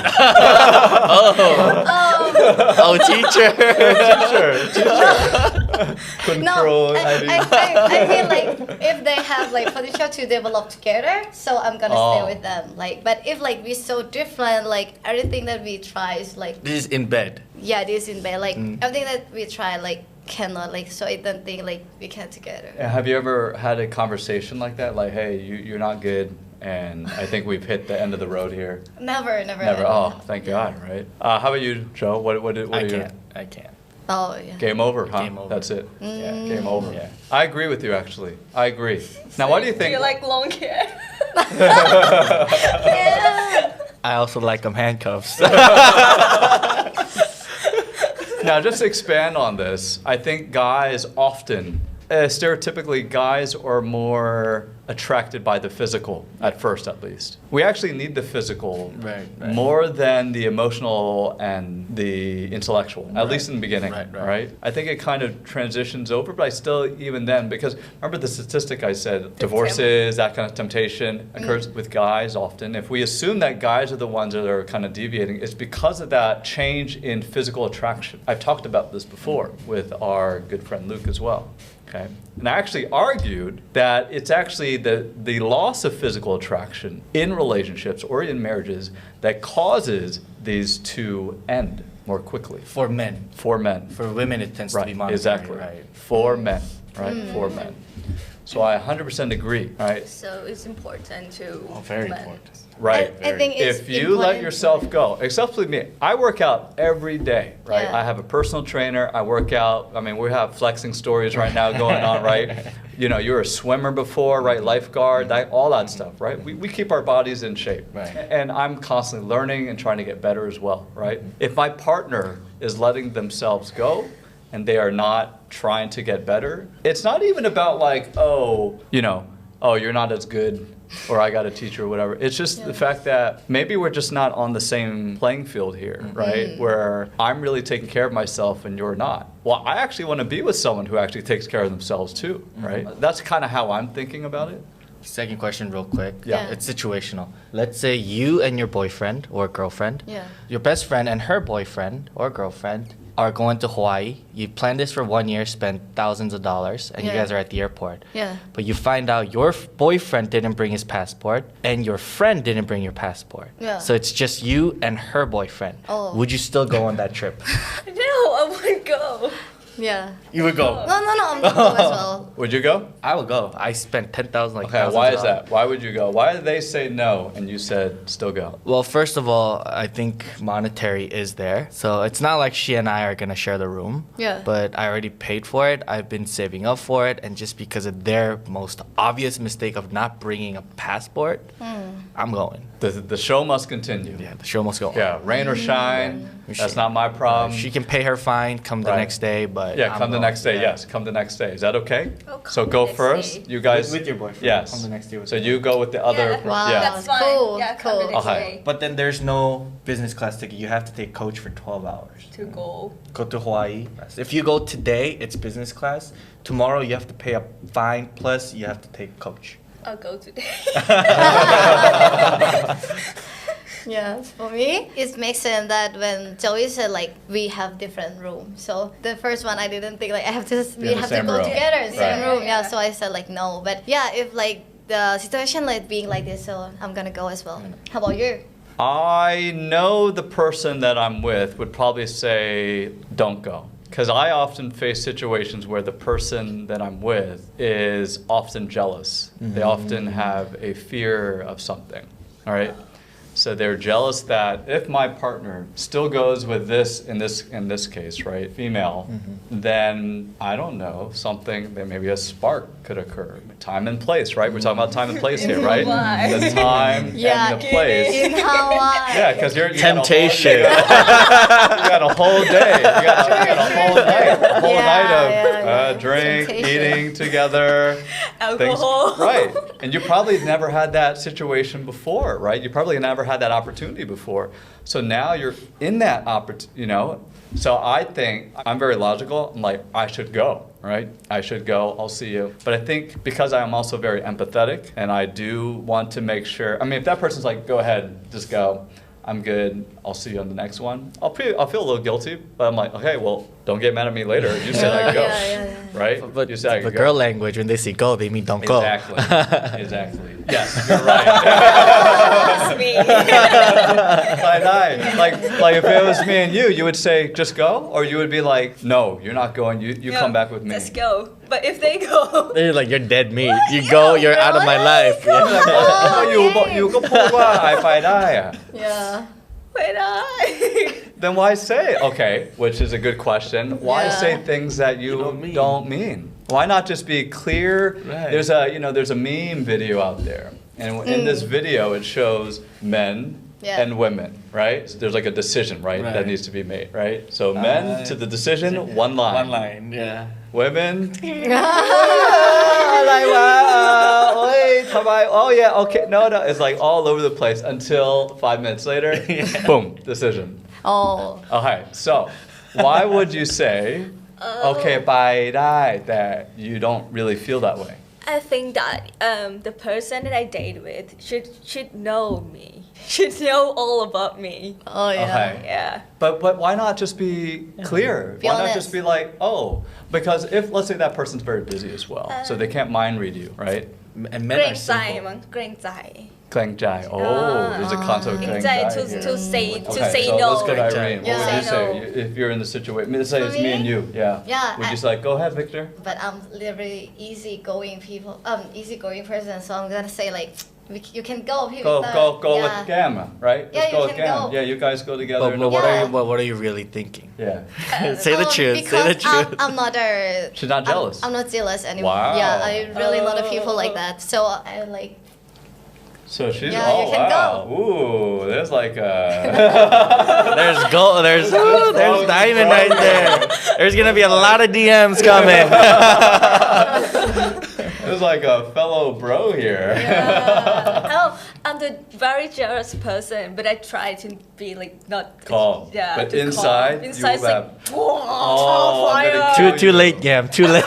Oh, teacher. Control. No, I mean like if they have like potential to develop together, so I'm gonna Oh. stay with them. Like, but if like we're so different, like everything that we try is like This is in bed. yeah, this in bed. Like everything that we try like cannot like so I don't think like we can together. Have you ever had a conversation like that? Like, hey, you're not good, and I think we've hit the end of the road here. Never. Never. Oh, thank God, right? How about you, Joe? What I are you? can't. Oh yeah. Game over, huh? Game over. That's it. Yeah. Game over. Yeah. I agree with you, actually. I agree. Now, why do you do think? you like long hair? I also like them handcuffs. Now, just to expand on this, I think guys often, stereotypically, guys are more attracted by the physical at first, at least. We actually need the physical Right. more than the emotional and the intellectual, at least in the beginning, Right. right? I think it kind of transitions over, but I still, even then, because remember the statistic I said, divorces, that kind of temptation occurs with guys often. If we assume that guys are the ones that are kind of deviating, it's because of that change in physical attraction. I've talked about this before with our good friend Luke as well. Okay. And I actually argued that it's actually the loss of physical attraction in relationships or in marriages that causes these to end more quickly. For men. For men. For women, it tends to Right, be monetary. exactly. Right. For men, right? For men. So I 100% agree, right? So it's important to. Oh, very men. important. Right. I think it's If you let important yourself to- go, except with me, I work out every day, right? Yeah. I have a personal trainer. I work out. I mean, we have flexing stories right now going on, right? You know, you were a swimmer before, right? Lifeguard, all that stuff, right? We keep our bodies in shape. Right. And I'm constantly learning and trying to get better as well, right? If my partner is letting themselves go and they are not trying to get better, it's not even about like, oh, you're not as good, or I got to teach you or whatever. It's just the fact that maybe we're just not on the same playing field here, right? Where I'm really taking care of myself and you're not. Well, I actually want to be with someone who actually takes care of themselves too, right? That's kind of how I'm thinking about it. Second question, real quick. Yeah. It's situational. Let's say you and your boyfriend or girlfriend, Yeah. your best friend and her boyfriend or girlfriend are going to Hawaii. You plan this for 1 year, spend thousands of dollars, and you Yeah. guys are at the airport. Yeah. But you find out your boyfriend didn't bring his passport and your friend didn't bring your passport. Yeah. So it's just you and her boyfriend. Oh. Would you still go on that trip? No, I wouldn't go. Yeah. You would go. No, I'm gonna go as well. Would you go? I would go. I spent 10,000 like Okay, thousands why of is dollars. that? Why would you go? Why did they say no and you said still go? Well, first of all, I think monetary is there. So it's not like she and I are going to share the room. Yeah. But I already paid for it. I've been saving up for it. And just because of their most obvious mistake of not bringing a passport, I'm going. The show must continue. Yeah, the show must go on. Yeah, rain or shine, that's not my problem. She can pay her fine, come the Right. next day, but Yeah, I'm come the going. next day. Yeah. Yes, come the next day. Is that okay? Oh, come So the go next first. day. You guys With your boyfriend. Yes. Come the next day with So your you go with the other. Yeah. Wow. Yeah. That's fine. Cool, Yeah, come cool. the next Okay. day But then there's no business class ticket. You have to take coach for 12 hours. to go. Go to Hawaii. If you go today, it's business class. Tomorrow, you have to pay a fine, plus you have to take coach. I'll go today. Yeah, for me, it makes sense that when Joey said like we have different rooms. So the first one I didn't think like we in the have to same go room. together, same Right. room. Yeah, Yeah. so I said like no. But yeah, if like the situation like being like this, so I'm gonna go as well. How about you? I know the person that I'm with would probably say don't go. Because I often face situations where the person that I'm with is often jealous. They often have a fear of something. All right. So they're jealous that if my partner still goes with this in this case, right, female, then I don't know, something that maybe a spark could occur. Time and place, right? We're talking about time and place here, right? Why? The time Yeah, and the place. in Hawaii. Yeah, because you Temptation. you got a whole day. You got a whole night. A whole Yeah, night of yeah. drink, Temptation. eating together. Alcohol. Right. And you probably never had that situation before, right? You probably never had that opportunity before. So now you're in that opportunity, So I think, I'm very logical. I'm like, I should go, right? I should go. I'll see you. But I think because I'm also very empathetic and I do want to make sure, if that person's like, go ahead, just go. I'm good. I'll see you on the next one. I'll feel a little guilty, but I'm like, okay, well, don't get mad at me later. You said I could go, Yeah. right? But you said I the could girl go. language, when they say go, they mean don't go. Exactly. Exactly. Yes, you're right. That's me. Like if it was me and you would say just go, or you would be like, no, you're not going. You No, come back with me. Let's go. But if they go, They're like, you're dead meat. You go, you're out of my life. Yeah. you go Yeah. Yeah. wait I. Then why say it? Okay, which is a good question. Why Yeah. say things that you You don't mean? Why not just be clear? Right. There's a meme video out there, and in this video it shows men Yeah. and women, right? So there's like a decision, right, that Right. needs to be made, right? So men to the decision, one line. One line, yeah. women. Like, wow, wait, oh yeah, okay, no. It's like all over the place until 5 minutes later, boom, decision. Oh. Okay, so why would you say, okay, ไปได้ that you don't really feel that way? I think that the person that I date with should know me, should know all about me. Oh yeah. Okay. Yeah. But why not just be clear? Be Why not honest. just be like, oh, because if let's say that person's very busy as well, so they can't mind read you, right? And men เกร are งใจ simple. มั้งเกรงใจ Kleng jai. Oh, there's a concept of เกรง kleng ใจ jai to here. to say to Okay, say so no. let's go to Irene. Yeah. What would you Say say no. if you're in the situation? Let's say it's For me me? and you. Yeah. Yeah, Would you I- just like, go ahead, Victor? But I'm literally easygoing people. Easygoing person. So I'm gonna say like, you can go. Go yeah. with Gamma, right? Yeah, Just you go with can Gamma. go. Yeah, you guys go together. But in the what morning. are you what are you really thinking? Yeah. Say the truth. Say the Because truth. I'm not a. She's not jealous. I'm not jealous anymore. Wow. Yeah, I really lot of people like that. So I like. So she's Yeah, oh you can wow. Ooh, there's like a There's gold. There's diamond right there. There's gonna be a lot of DMs coming. there's like a fellow bro here. Oh, I'm the very jealous person, but I try to be like not Calm. Yeah. But to calm. inside, you inside it's like, have- whoa, I'm gonna fire. Too late, Gam. Too late.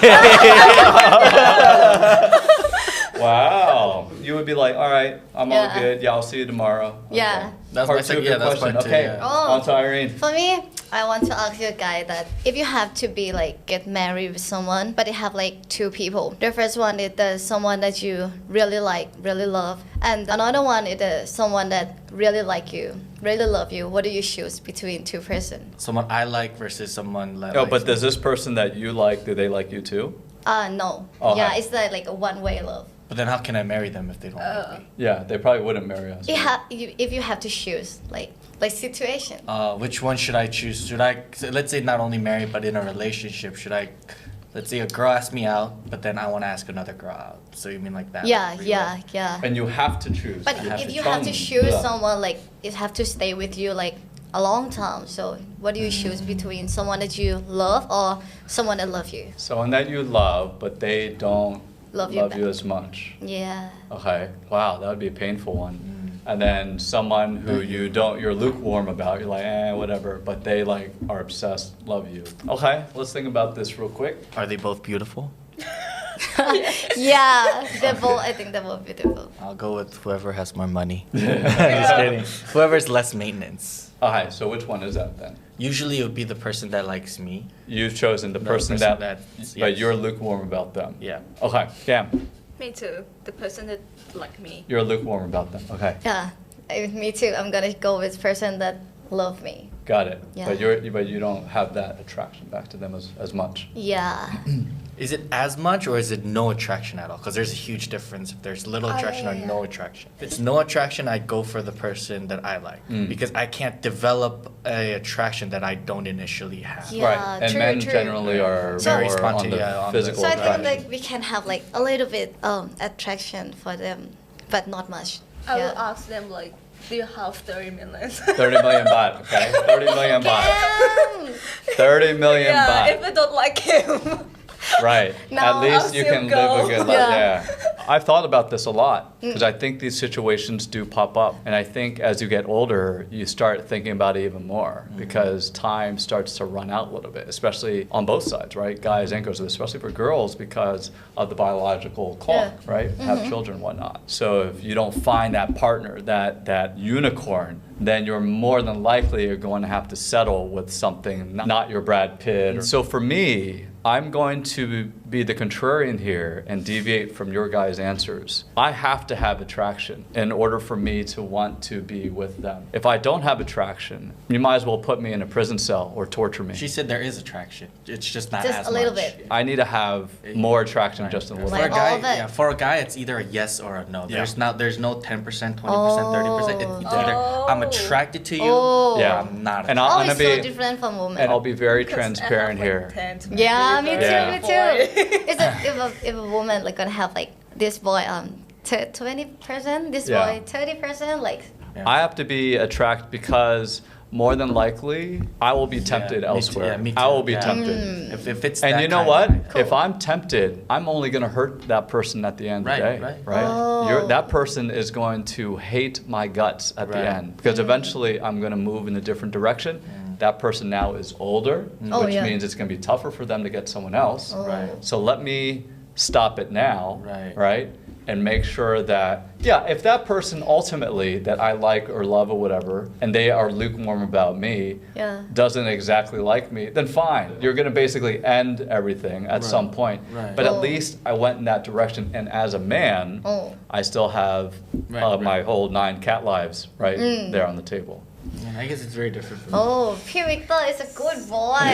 Wow. You would be like, all right, I'm all Yeah. good. Yeah, I'll see you tomorrow. Yeah. That's Part my two, second- good yeah, that's question. part two, Okay, yeah. Oh. on to Irene. For me, I want to ask you a guy that if you have to be like get married with someone, but you have like two people. The first one is the someone that you really like, really love, and another one is the someone that really like you, really love you. What do you choose between two person? Someone I like versus someone that Oh, likes but me. does this person that you like, do they like you too? No. Oh, Yeah, hi. it's like a one-way love. But then how can I marry them if they don't like me? Yeah, they probably wouldn't marry us. If you have to choose, like situation. Which one should I choose? Should I, so let's say not only marry, but in a relationship, should I, let's say a girl asks me out, but then I want to ask another girl out. So you mean like that? Yeah, like, yeah. And you have to choose. But if you have to choose someone, like it have to stay with you like a long time. So what do you choose between someone that you love or someone that love you? Someone that you love, but they don't Love you back. as much. Yeah. Okay. Wow, that would be a painful one. And then someone who you're lukewarm about, you're like, whatever, but they like are obsessed, love you. Okay, let's think about this real quick. Are they both beautiful? Yeah, they're both. I think they're both beautiful. I'll go with whoever has more money. Just kidding. Whoever's less maintenance. Okay, so which one is that then? Usually it would be the person that likes me. You've chosen the The person person that, that- but yes. you're lukewarm about them. Yeah. Okay, Cam, Me too. The person that like me. you're lukewarm about them. Okay, Yeah, me too. I'm gonna go with person that love me. got it. Yeah. But you don't have that attraction back to them as much. Yeah. Is it as much or is it no attraction at all? Because there's a huge difference if there's little attraction or no attraction. If it's no attraction, I go for the person that I like because I can't develop a attraction that I don't initially have. Yeah. Right, and true, men true. generally are So- Very more on spontaneous, the yeah, on the- physical So I attraction. think like we can have like a little bit attraction for them, but not much. I will Yeah. ask them like, do you have 30 minutes? 30 million baht, okay? 30 million baht. Damn! 30 million yeah, baht. if I don't like him. Right. No, At least I'll you still can live a go. good life. Yeah. Yeah. I've thought about this a lot because I think these situations do pop up. And I think as you get older, you start thinking about it even more because time starts to run out a little bit, especially on both sides, right? Guys and girls, especially for girls because of the biological clock, Yeah. right? Have children and whatnot. So if you don't find that partner, that unicorn, then you're more than likely you're going to have to settle with something not your Brad Pitt. So for me, I'm going to be the contrarian here and deviate from your guys' answers. I have to have attraction in order for me to want to be with them. If I don't have attraction, you might as well put me in a prison cell or torture me. She said there is attraction. It's just not Just as a little much. bit. I need to have more attraction Right. just a little For Like bit. a guy, all of it? yeah, for a guy, it's either a yes or a no. Yeah. There's no 10%, 20%, 30%. It's either I'm attracted to you Oh. or Yeah. I'm not. And attracted. I'm Oh, gonna it's so be, different from women. and I'll be very Because I have, transparent like, here. 10 to Yeah, me too, Yeah. me too. If a woman like gonna have like this boy 20%, this Yeah. boy 30%, like Yeah. I have to be attracted because more than likely, I will be tempted elsewhere. Yeah, me too. I will be Yeah. tempted. If it's And that you know kind what? of guy. If I'm tempted, I'm only going to hurt that person at the end of the Right, day. right. Oh. That person is going to hate my guts at the Right. end because eventually I'm going to move in a different direction. That person now is older, Oh, which yeah. means it's going to be tougher for them to get someone else. Right. So let me stop it now, Right. And make sure that, yeah, if that person ultimately that I like or love or whatever, and they are lukewarm about me, Yeah. doesn't exactly like me, then fine. You're going to basically end everything at some point. Right. But Oh. at least I went in that direction, and as a man, Oh. I still have Right, my right. whole 9 cat lives right Mm. there on the table. Yeah, I guess it's very different for me. Oh, P. Victor is a good boy.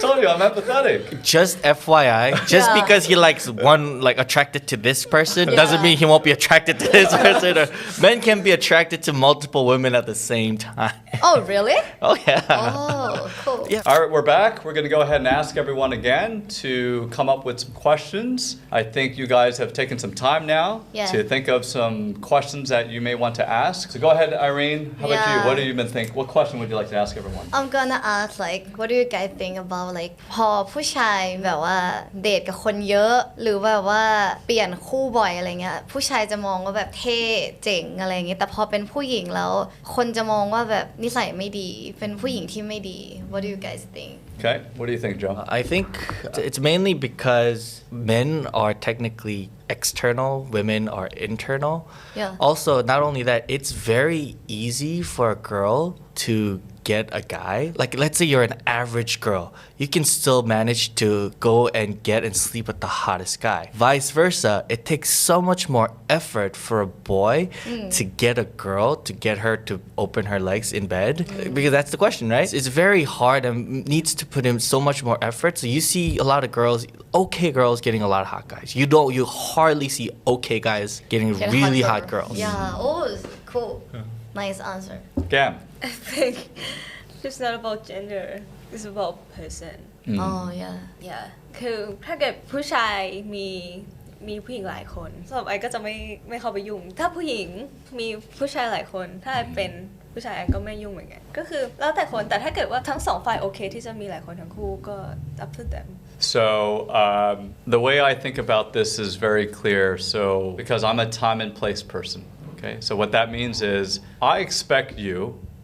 Told you, I'm empathetic. Just FYI, just Yeah. because he likes one, like attracted to this person, doesn't Yeah. mean he won't be attracted to this person. Or men can be attracted to multiple women at the same time. Oh, really? Oh yeah. Oh, cool. Yeah. All right, we're back. We're going to go ahead and ask everyone again to come up with some questions. I think you guys have taken some time now Yeah. to think of some questions that you may want to ask. So go ahead, Irene. How about you? Yeah. What have you been thinking? What question would you like to ask everyone? I'm gonna ask like what do you guys think about like พอผู้ชายแบบว่าเดทกับคนเยอะหรือแบบว่าเปลี่ยนคู่บ่อยอะไรเงี้ยผู้ชายจะมองว่าแบบเท่เจ๋งอะไรเงี้ยแต่พอเป็นผู้หญิงแล้วคนจะมองว่าแบบนิสัยไม่ดีเป็นผู้หญิงที่ไม่ดี What do you guys think? Okay, what do you think, Joe? I think it's mainly because men are technically external, women are internal. Yeah. Also, not only that, it's very easy for a girl to get a guy. Like, let's say you're an average girl, you can still manage to go and get and sleep with the hottest guy. Vice versa, it takes so much more effort for a boy to get a girl, to get her to open her legs in bed. Because that's the question, right? It's very hard and needs to put in so much more effort. So you see a lot of girls, okay girls getting a lot of hot guys. You hardly see okay guys getting Get a really hot girl. girls. Yeah. Oh, cool. Nice answer. Gam. I think it's not about gender it's about person Oh yeah. yeah คือถ้าเกิดผู้ชายมีผู้หญิงหลายคนสำหรับไอก็จะไม่เข้าไปยุ่งถ้าผู้หญิงมีผู้ชายหลายคนถ้าไอเป็นผู้ชายไอก็ไม่ยุ่งเหมือนกันก็คือแล้วแต่คนแต่ถ้าเกิดว่าทั้งสองฝ่ายโอเคที่จะมีหลายคนทั้งคู่ก็ up to them So the way I think about this is very clear. So because I'm a time and place person, okay? So what that means is I expect you,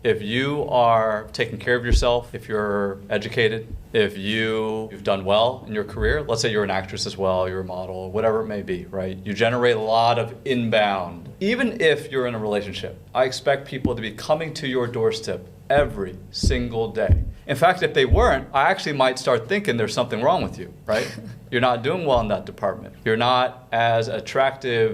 if you are taking care of yourself, if you're educated, if you've done well in your career, let's say you're an actress as well, you're a model, whatever it may be, right? You generate a lot of inbound. Even if you're in a relationship, I expect people to be coming to your doorstep every single day. In fact, if they weren't, I actually might start thinking there's something wrong with you, right? You're not doing well in that department. You're not as attractive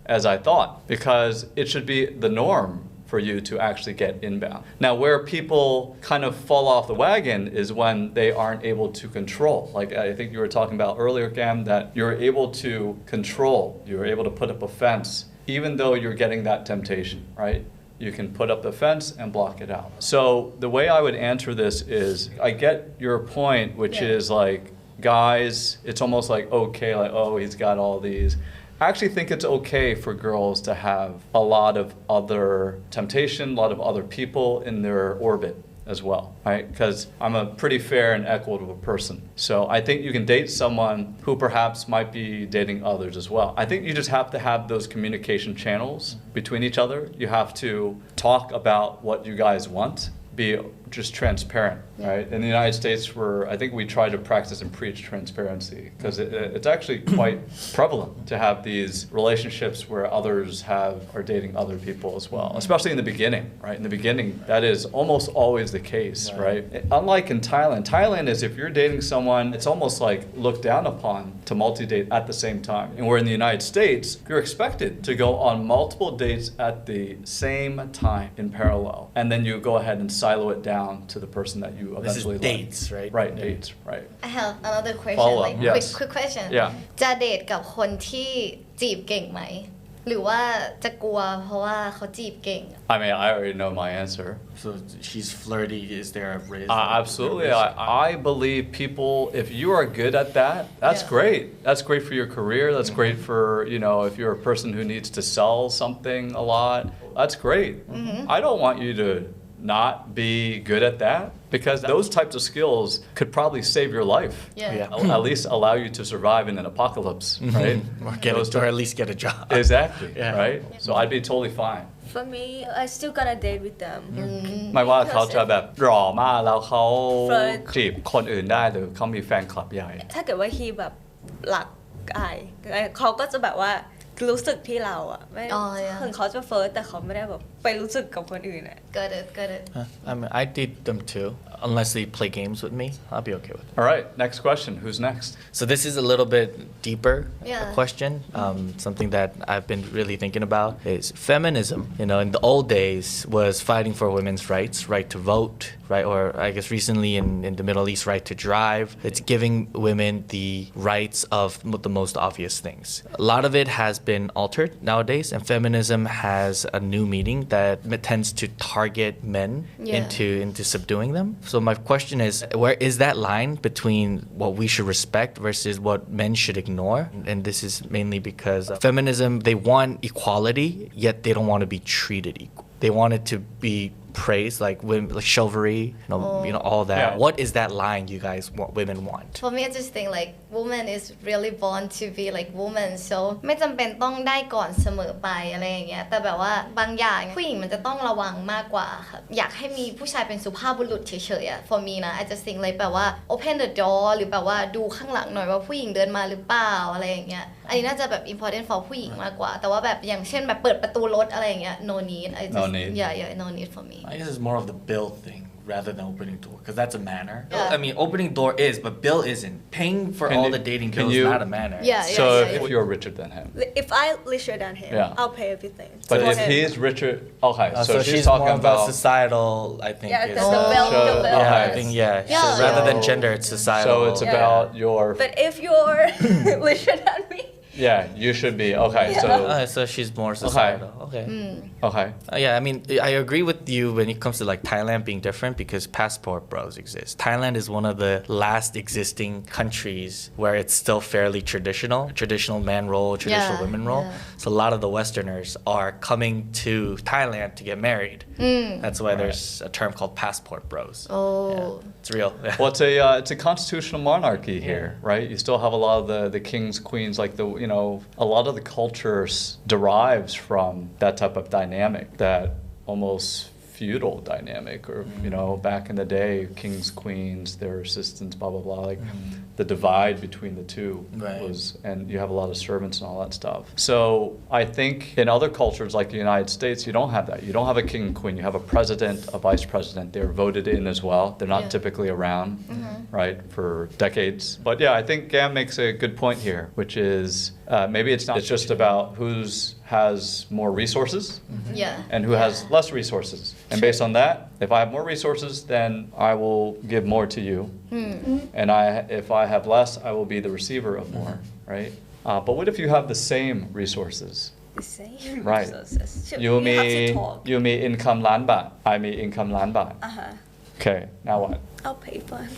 as I thought because it should be the norm for you to actually get inbound. Now, where people kind of fall off the wagon is when they aren't able to control. Like I think you were talking about earlier, Gam, that you're able to control, you're able to put up a fence, even though you're getting that temptation, right? You can put up the fence and block it out. So the way I would answer this is I get your point, which is like, guys, it's almost like, okay, like, oh, he's got all these. I actually think it's okay for girls to have a lot of other temptation, a lot of other people in their orbit as well, right? Because I'm a pretty fair and equitable person. So I think you can date someone who perhaps might be dating others as well. I think you just have to have those communication channels between each other. You have to talk about what you guys want, be just transparent, right? In the United States, I think we try to practice and preach transparency because it's actually quite prevalent to have these relationships where others are dating other people as well, especially in the beginning, right? In the beginning, that is almost always the case, right? Unlike in Thailand is if you're dating someone, it's almost like looked down upon to multi-date at the same time. And where in the United States, you're expected to go on multiple dates at the same time in parallel. And then you go ahead and silo it down to the person that you This is eventually like. dates, right? Right, Yeah. dates, right. I have another question Follow up, like yes. quick question Yeah. จะเดทกับคนที่จีบเก่งไหมหรือว่าจะกลัวเพราะว่าเขาจีบเก่ง I mean, I already know my answer. So she's flirty. Is there a risk? Absolutely. I believe people, if you are good at that, that's Yeah. great. That's great for your career. That's great for, if you're a person who needs to sell something a lot, that's great. I don't want you to not be good at that? Because those types of skills could probably save your life. Yeah. At least allow you to survive in an apocalypse, right? Or at least get a job. Exactly, Yeah. right? So I'd be totally fine. For me, I still gonna date with them. ไม่ว่าเขาจะแบบหล่อมากแล้วเขา Right. จีบคนอื่นได้หรือเขามีแฟนคลับใหญ่ ถ้าเกิดว่าฮีแบบหลักอายเขาก็จะแบบว่ารู้สึกที่เราอะไม่ อ๋อ yeah. ถึงเขาจะเฟิร์สแต่เขาไม่ได้แบบไปรู้สึกกับคนอื่นอะ Got it. I mean, I date them too. Unless they play games with me, I'll be okay with it. All right, next question. Who's next? So this is a little bit deeper Yeah. question. Something that I've been really thinking about is feminism. You know, in the old days was fighting for women's rights, right to vote, right, or I guess recently in the Middle East, right to drive. It's giving women the rights of the most obvious things. A lot of it has been altered nowadays, and feminism has a new meaning that tends to target men Yeah. into subduing them. So my question is, where is that line between what we should respect versus what men should ignore? And this is mainly because feminism, they want equality, yet they don't want to be treated equal. They want it to be praised, like women, like chivalry, you know, all that. Yeah. What is that line you guys want, women want? For me, I just think like woman is really born to be like woman, so ไม่จำเป็นต้องได้ก่อนเสมอไปอะไรอย่างเงี้ยแต่แบบว่าบางอย่างผู้หญิงมันจะต้องระวังมากกว่าครับอยากให้มีผู้ชายเป็นสุภาพบุรุษเฉยๆอะ for me นะ I just think like แบบว่า open the door หรือแบบว่าดูข้างหลังหน่อยว่าผู้หญิงเดินมาหรือเปล่าอะไรอย่างเงี้ยอันนี้น่าจะแบบ important for ผู้หญิงมากกว่าแต่ว่าแบบอย่างเช่นแบบเปิดประตูรถอะไรอย่างเงี้ย no need I just No need. yeah no need for me I guess it's more of the bill thing rather than opening door, because that's a manner. Yeah. I mean, opening door is, but bill isn't. Paying for Can all you- the dating can bills you- is not a manner. Yeah. So yeah. if you're richer than him. If I richer than him Yeah. I'll pay everything But for if him. he is richer, okay, so, So she's more talking of a about. societal, I think. Yeah, is- that's the Oh. bill, So- the bill. Yeah, I Okay. think Yeah, rather than so- gender, it's societal. So it's Yeah. about your. But if you're richer than me Yeah, you should be okay. So So she's more societal. Okay. okay. Yeah, I mean, I agree with you when it comes to like Thailand being different because passport bros exist. Thailand is one of the last existing countries where it's still fairly traditional man role, traditional Yeah, women role. yeah. So a lot of the Westerners are coming to Thailand to get married. That's why there's a term called passport bros. Oh. Yeah, it's real. Well, it's a constitutional monarchy here, right? You still have a lot of the kings, queens, like a lot of the cultures derives from that type of dynamic, that almost feudal dynamic, or back in the day, kings, queens, their assistants, blah blah blah. Like the divide between the two Right. was, and you have a lot of servants and all that stuff. So I think in other cultures like the United States, you don't have that. You don't have a king and queen. You have a president, a vice president. They're voted in as well. They're not Yeah. typically around, right, for decades. But yeah, I think Gam makes a good point here, which is maybe it's not. It's just about who's has more resources Yeah. and who has less resources. And based on that, if I have more resources, then I will give more to you. And if I have less, I will be the receiver of more, right? But what if you have the same resources? the same Right. resources You have to may talk income ล้านบาท I may income ล้านบาท Okay, now what? I'll pay for him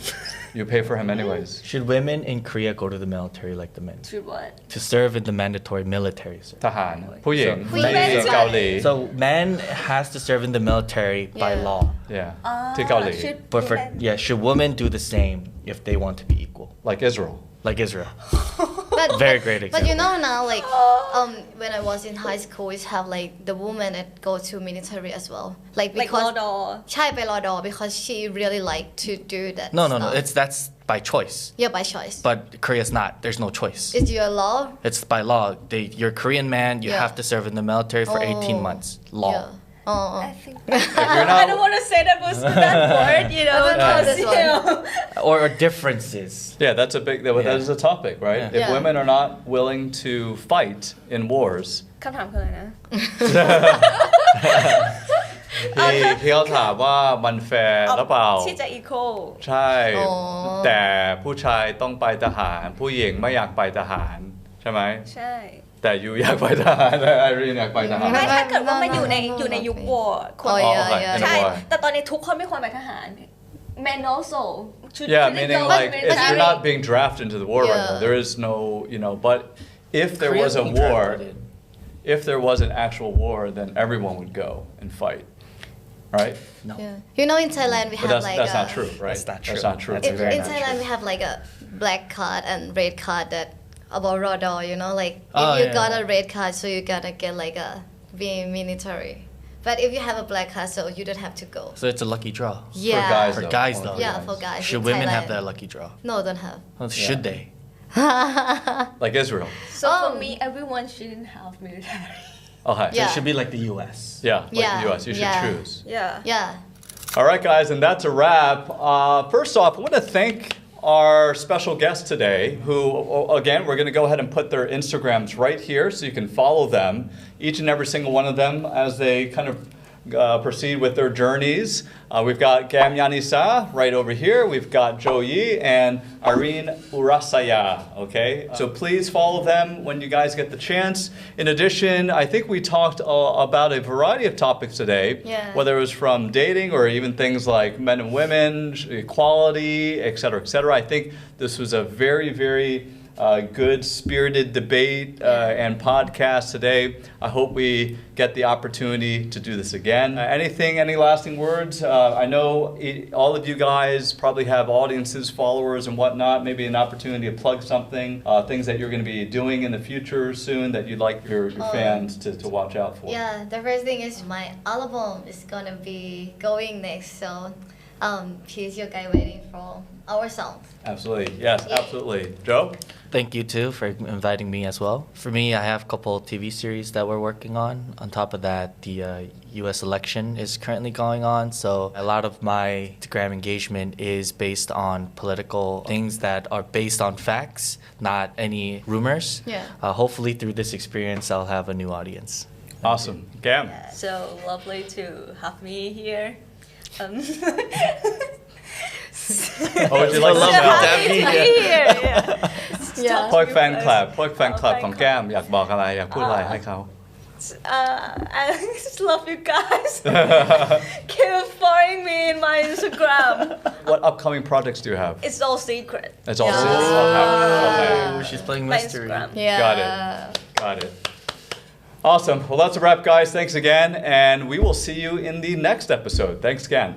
You pay for him anyways. Should women in Korea go to the military like the men? to what To serve in the mandatory military service. ทหารผู้หญิง ผู้หญิง ในเกาหลี So men has to serve in the military by Yeah. law. Yeah. ที่เกาหลี should But women- should women do the same if they want to be equal? Like Israel. Like Israel. But, Very great But you example. know now, like, when I was in high school, we have like the woman that go to military as well. Like like because รอดอ ใช่ไปรอดอ because she really like to do that. No, stuff. that's by choice. Yeah, by choice. But Korea's not. There's no choice. It's your law. It's by law. You're a Korean man. You Yeah. have to serve in the military for 18 Oh. months. Law. Yeah. Oh. I think you're not- I don't want to say that was that word you know I don't know this because, one. Or differences. Yeah, that's a big. That is a topic, right? Yeah. If Yeah. women are not willing to fight in wars, คำถามคืออะไรนะ พี่เขาถามว่ามันแฟร์หรือเปล่า ที่จะ equal ใช่ อ๋อ แต่ผู้ชายต้องไปทหาร ผู้หญิงไม่อยากไปทหาร ใช่ไหม ใช่ แต่ยูอยากไปทหารแต่ไอรีนอยากไปทหาร ไม่ถ้าเกิดว่ามันอยู่ใน No, no, no, อยู่ใน no, ยุค no. วอร์คน Oh, อ๋อ yeah, โอเค yeah. ใช่ anyway. แต่ตอนนี้ทุกคนไม่ควรไปทหาร men also should Yeah, shouldn't meaning go like if military. you're not being drafted into the war right now, Yeah. there is no, but if there was a war, if there was an actual war, then everyone would go and fight. right? No. Yeah. You know, in Thailand we But have like that's a, not true, right? That's not true. That's not true. That's In, very in not Thailand true. we have like a black card and red card that about Rodor, you know, like if Oh, you yeah. got a red card, so you gotta get like a be military. But if you have a black card, so you don't have to go. So it's a lucky draw. Yeah. guys, For though. guys, Oh, though. Yeah, for guys. Should in women have Thailand. that lucky draw? No, don't have. Well, should they? Like Israel. So Oh. for me, everyone shouldn't have military. Okay. Yeah. It should be like the U.S. Yeah, like Yeah, the U.S. You should yeah. choose. Yeah. Yeah. All right, guys, and that's a wrap. First off, I want to thank our special guest today, who, again, we're going to go ahead and put their Instagrams right here so you can follow them, each and every single one of them, as they kind of proceed with their journeys. We've got Gam Yanisa right over here. We've got Joe Yi and Irene Urasaya. Okay, so please follow them when you guys get the chance. In addition, I think we talked about a variety of topics today, Yeah. whether it was from dating or even things like men and women, equality, et cetera, et cetera. I think this was a very, very good spirited debate and podcast today. I hope we get the opportunity to do this again. Any lasting words? I know all of you guys probably have audiences, followers, and whatnot. Maybe an opportunity to plug something, things that you're going to be doing in the future soon that you'd like your fans to watch out for. Yeah, the first thing is my album is gonna be going next, so please you guys waiting for our songs. Absolutely. Yes, absolutely. Joe? Thank you too for inviting me as well. For me, I have a couple TV series that we're working on. On top of that, the U.S. election is currently going on, so a lot of my Instagram engagement is based on political things that are based on facts, not any rumors. Yeah. Hopefully, through this experience, I'll have a new audience. Awesome. Gam? So lovely to have me here. Oh, would you like Love to it, know? Debbie. here, yeah. Yeah. พวกแฟนคลับพวกแฟนคลับ Oh, ของแก้มอยากบอกอะไรอยากพูดอะไรให้เขา I just love you guys. Keep following me in my Instagram. What upcoming projects do you have? It's all secret. It's all Yeah. secret. Okay. Oh, she's playing My mystery. Instagram. Yeah. Got it. Awesome. Well, that's a wrap, guys. Thanks again. And we will see you in the next episode. Thanks again.